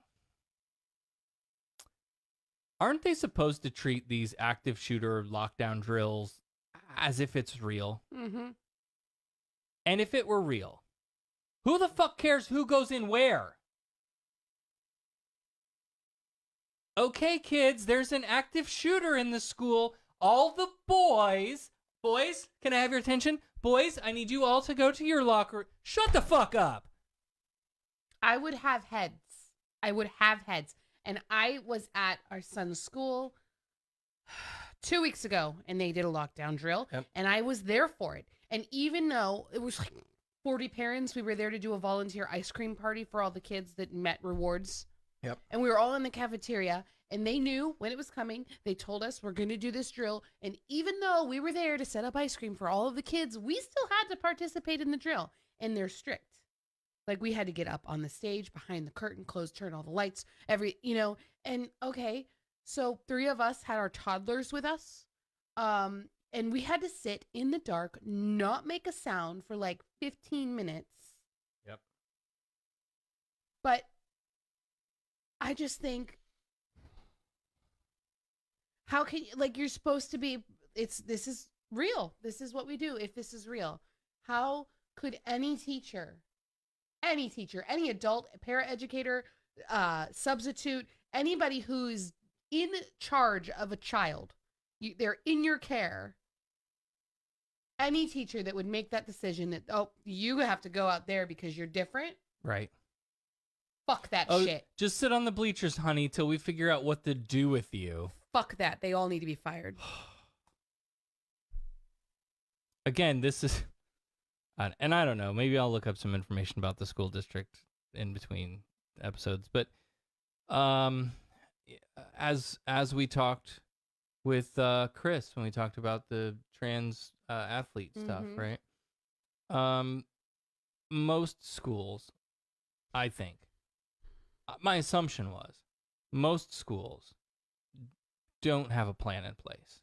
Aren't they supposed to treat these active shooter lockdown drills as if it's real? Mm-hmm. And if it were real, who the fuck cares who goes in where? Okay, kids, there's an active shooter in the school. All the boys, can I have your attention? Boys, I need you all to go to your locker. Shut the fuck up. I would have heads. And I was at our son's school 2 weeks ago, and they did a lockdown drill, and I was there for it. And even though it was like 40 parents, we were there to do a volunteer ice cream party for all the kids that met rewards. Yep. And we were all in the cafeteria, and they knew when it was coming. They told us we're going to do this drill. And even though we were there to set up ice cream for all of the kids, we still had to participate in the drill. And they're strict. Like, we had to get up on the stage, behind the curtain, turn all the lights, and okay. So 3 of us had our toddlers with us. And we had to sit in the dark, not make a sound for like 15 minutes. Yep. But I just think, how can you, like, you're supposed to be, this is real. This is what we do. If this is real, how could any teacher, any adult, paraeducator, substitute, anybody who's in charge of a child, they're in your care, any teacher that would make that decision that, oh, you have to go out there because you're different. Right. Fuck that shit. Just sit on the bleachers, honey, till we figure out what to do with you. Fuck that. They all need to be fired. Again, this is, and I don't know, maybe I'll look up some information about the school district in between episodes, but as we talked with Chris when we talked about the trans athlete stuff, right? Most schools, I think, my assumption was, most schools don't have a plan in place,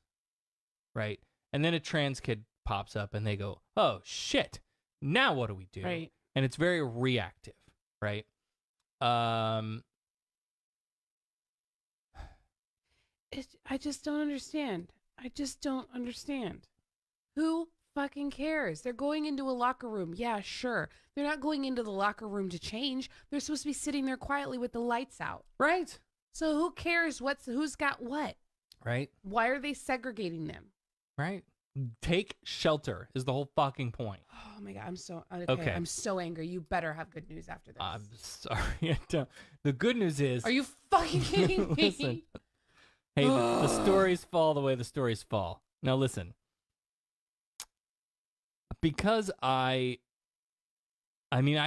right? And then a trans kid pops up and they go, oh, shit, now what do we do? Right. And it's very reactive, right? I just don't understand. Who fucking cares? They're going into a locker room. Yeah, sure. They're not going into the locker room to change. They're supposed to be sitting there quietly with the lights out. Right. So who cares who's got what? Right. Why are they segregating them? Right. Take shelter is the whole fucking point. Oh my God, I'm so okay. I'm so angry. You better have good news after this. I'm sorry. I don't. The good news is, are you fucking kidding me? Listen. Hey, the stories fall the way the stories fall. Now listen. Because I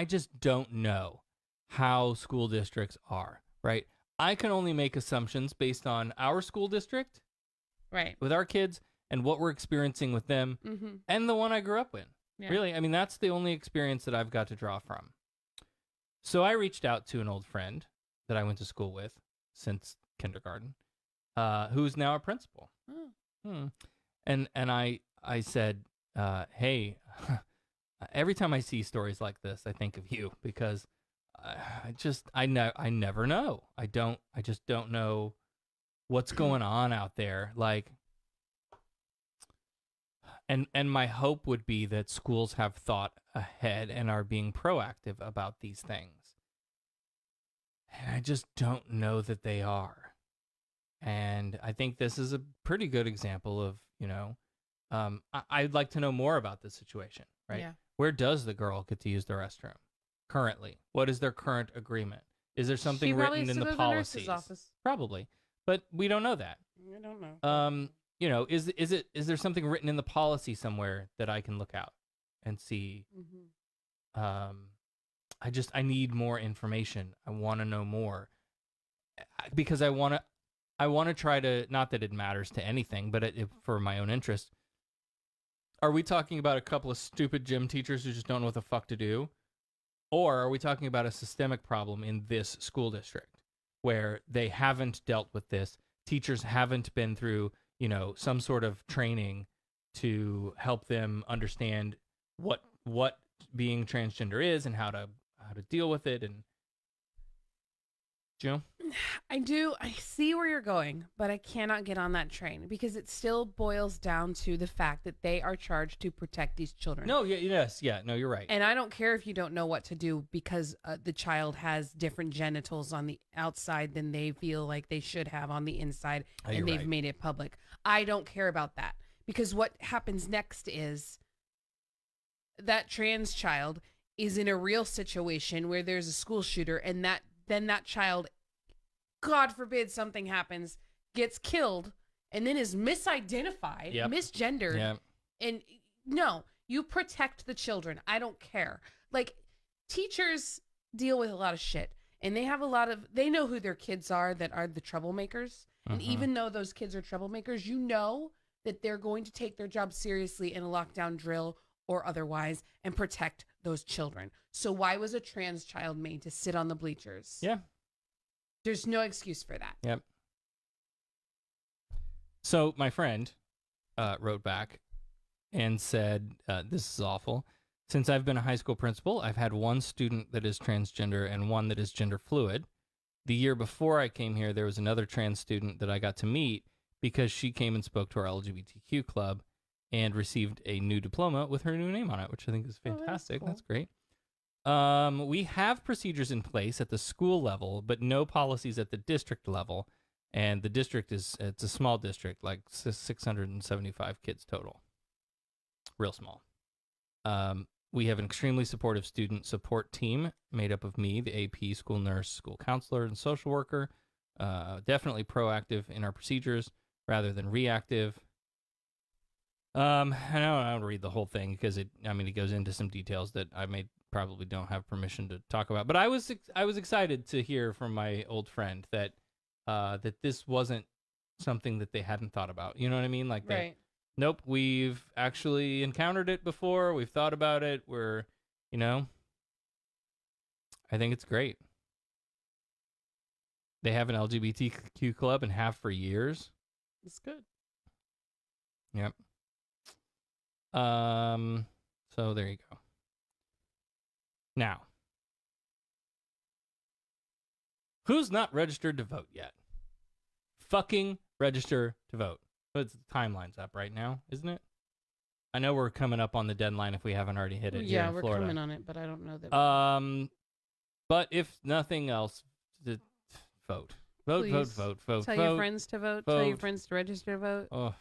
just don't know how school districts are, right? I can only make assumptions based on our school district, right, with our kids and what we're experiencing with them, and the one I grew up in. Yeah. Really, I mean, that's the only experience that I've got to draw from. So I reached out to an old friend that I went to school with since kindergarten, who's now a principal. And I said, hey, every time I see stories like this, I think of you, because I never know. I just don't know what's going on out there. Like, and my hope would be that schools have thought ahead and are being proactive about these things. And I just don't know that they are. And I think this is a pretty good example of, I'd like to know more about this situation, right? Yeah. Where does the girl get to use the restroom currently? What is their current agreement? Is there something written in the policies? Nurse's office. Probably, but we don't know that. I don't know. Is there something written in the policy somewhere that I can look out and see? I need more information. I want to know more because I want to try to, not that it matters to anything, but for my own interest. Are we talking about a couple of stupid gym teachers who just don't know what the fuck to do? Or are we talking about a systemic problem in this school district where they haven't dealt with this? Teachers haven't been through, some sort of training to help them understand what being transgender is and how to deal with it. And Jill? I see where you're going, but I cannot get on that train because it still boils down to the fact that they are charged to protect these children. No, no, you're right. And I don't care if you don't know what to do because the child has different genitals on the outside than they feel like they should have on the inside, and they've made it public. I don't care about that because what happens next is that trans child is in a real situation where there's a school shooter, and then that child, God forbid something happens, gets killed, and then is misidentified, misgendered. Yep. And no, you protect the children. I don't care. Like, teachers deal with a lot of shit, and they know who their kids are that are the troublemakers. And even though those kids are troublemakers, you know that they're going to take their job seriously in a lockdown drill or otherwise and protect those children. So why was a trans child made to sit on the bleachers? Yeah. There's no excuse for that. Yep. So my friend wrote back and said, this is awful. Since I've been a high school principal, I've had one student that is transgender and one that is gender fluid. The year before I came here, there was another trans student that I got to meet because she came and spoke to our LGBTQ club and received a new diploma with her new name on it, which I think is fantastic. That's great. We have procedures in place at the school level, but no policies at the district level. And the district it's a small district, like 675 kids total. Real small. We have an extremely supportive student support team made up of me, the AP, school nurse, school counselor, and social worker. Definitely proactive in our procedures rather than reactive. I don't read the whole thing because it goes into some details that I probably don't have permission to talk about. But I was excited to hear from my old friend that that this wasn't something that they hadn't thought about. You know what I mean? Like that. Right. Nope, we've actually encountered it before. We've thought about it. I think it's great. They have an LGBTQ club and have for years. It's good. Yep. So there you go. Now, who's not registered to vote yet? Fucking register to vote. But the timeline's up right now, isn't it? I know we're coming up on the deadline if we haven't already hit it. Yeah, here in we're Florida. coming on it, but I don't know that. But if nothing else, vote. Vote, Please. vote. Tell your friends to vote. Tell your friends to register to vote. Oh.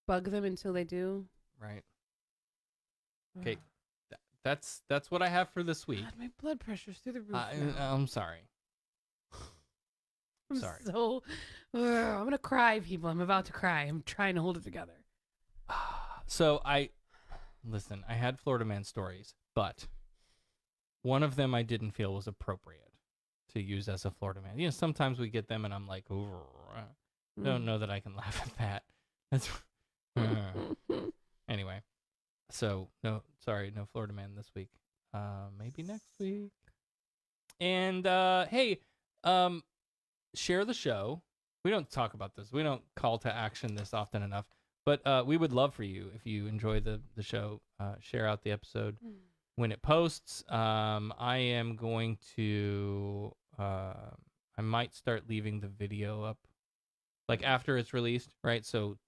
Bug them until they do. Right. Okay. That's what I have for this week. God, my blood pressure's through the roof. I'm sorry. I'm sorry. I'm gonna cry, people. I'm about to cry. I'm trying to hold it together. So I had Florida man stories, but one of them I didn't feel was appropriate to use as a Florida man. Sometimes we get them and I'm like, don't know that I can laugh at that. That's anyway. So no Florida man this week. Maybe next week. And hey, share the show. We don't talk about this. We don't call to action this often enough. But we would love for you, if you enjoy the show, share out the episode when it posts. I am going to, I might start leaving the video up, like after it's released, right? So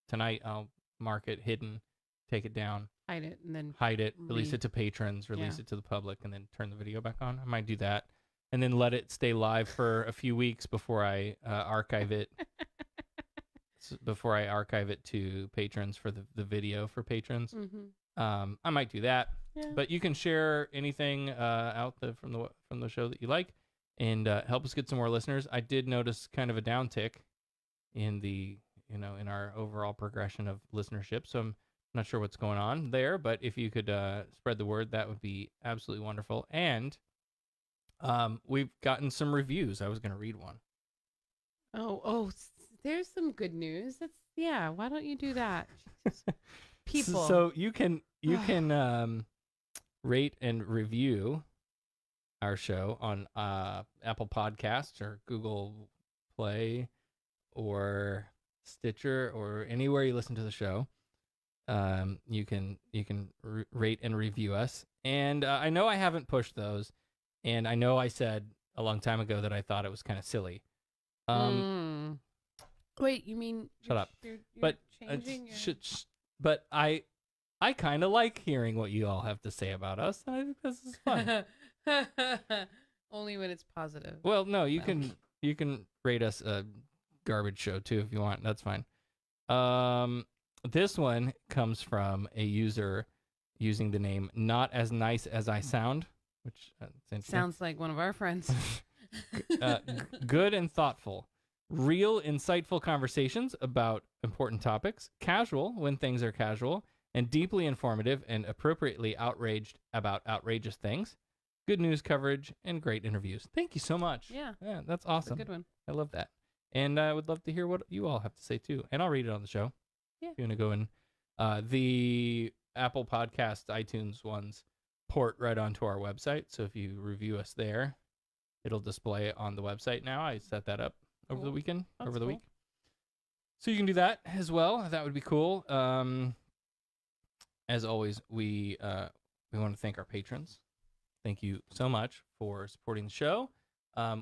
tonight I'll mark it hidden, take it down. Hide it, and then release it to patrons, release it to the public, and then turn the video back on. I might do that. And then let it stay live for a few weeks before I archive it. Before I archive it to patrons for the video for patrons. Mm-hmm. I might do that. Yeah. But you can share anything from the show that you like and help us get some more listeners. I did notice kind of a downtick in the in our overall progression of listenership. So I'm Not sure what's going on there, but if you could spread the word, that would be absolutely wonderful. And we've gotten some reviews. I was going to read one. There's some good news. Why don't you do that? People. So you can rate and review our show on Apple Podcasts or Google Play or Stitcher or anywhere you listen to the show. You can rate and review us. And I know I haven't pushed those, and I know I said a long time ago that I thought it was kind of silly. Wait, you mean? Shut up. You're but changing but I kind of like hearing what you all have to say about us, and I think this is fun. Only when it's positive. Well, no, you can rate us a garbage show too if you want. That's fine. This one comes from a user using the name Not As Nice As I Sound, which sounds like one of our friends. Good and thoughtful. Real, insightful conversations about important topics. Casual when things are casual. And deeply informative and appropriately outraged about outrageous things. Good news coverage and great interviews. Thank you so much. Yeah, that's awesome. That's a good one. I love that. And I would love to hear what you all have to say too. And I'll read it on the show. Yeah. If you want to go in. The Apple Podcast, iTunes ones port right onto our website. So if you review us there, it'll display on the website now. I set that up over the weekend, over the week. So you can do that as well. That would be cool. As always, we want to thank our patrons. Thank you so much for supporting the show.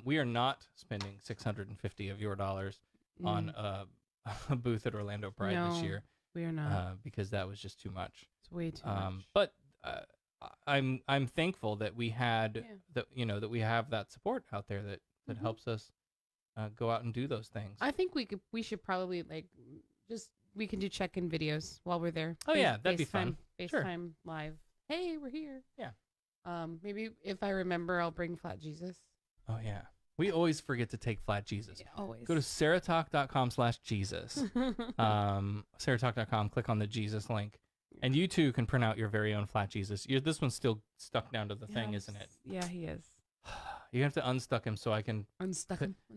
We are not spending $650 of your dollars on a booth at Orlando Pride this year. We are not, because that was just too much. It's way too much. But I'm thankful that we had that we have that support out there that helps us go out and do those things. I think we should probably we can do check-in videos while we're there. Oh yeah, that'd be fun. FaceTime live. Hey, we're here. Yeah. Maybe if I remember, I'll bring Flat Jesus. Oh yeah. We always forget to take Flat Jesus. Yeah, always. Go to SarahTalk.com/Jesus. SarahTalk.com, click on the Jesus link. And you too can print out your very own Flat Jesus. This one's still stuck down to the thing, isn't it? Yeah, he is. You have to unstuck him so I can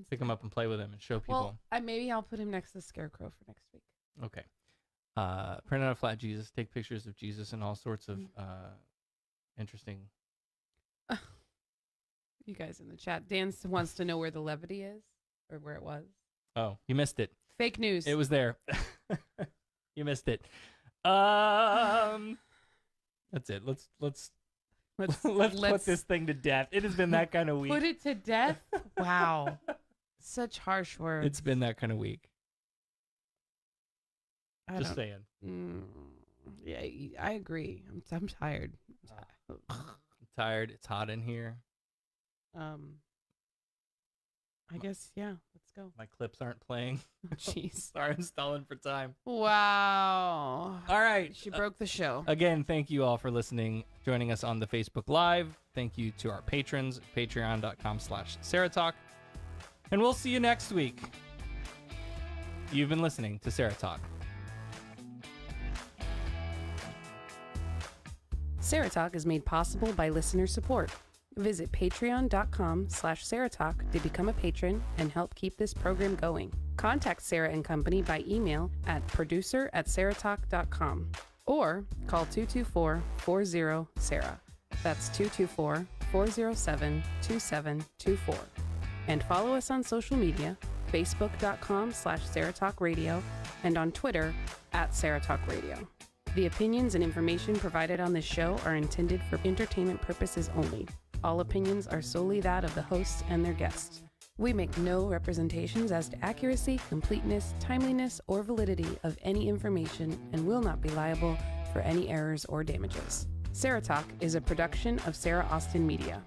pick him up and play with him and show people. Well, maybe I'll put him next to the Scarecrow for next week. Okay. Print out a Flat Jesus, take pictures of Jesus and all sorts of interesting. You guys in the chat. Dan wants to know where the levity is or where it was. Oh, you missed it. Fake news. It was there. You missed it. That's it. Let's put this thing to death. It has been that kind of week. Put it to death? Wow. Such harsh words. It's been that kind of week. Just saying. Yeah, I agree. I'm tired. I'm tired. It's hot in here. I guess, yeah, let's go. My clips aren't playing. Jeez. Sorry, I'm stalling for time. Wow. All right. She broke the show. Again, thank you all for listening, joining us on the Facebook Live. Thank you to our patrons, patreon.com/SarahTalk. And we'll see you next week. You've been listening to Sarah Talk. Sarah Talk is made possible by listener support. Visit patreon.com/SarahTalk to become a patron and help keep this program going. Contact Sarah and Company by email at producer@sarahtalk.com or call 224-40-SARAH. That's 224-407-2724. And follow us on social media, facebook.com/SarahTalkRadio and on Twitter @SarahTalkRadio. The opinions and information provided on this show are intended for entertainment purposes only. All opinions are solely that of the hosts and their guests. We make no representations as to accuracy, completeness, timeliness, or validity of any information and will not be liable for any errors or damages. Sarah Talk is a production of Sarah Austin Media.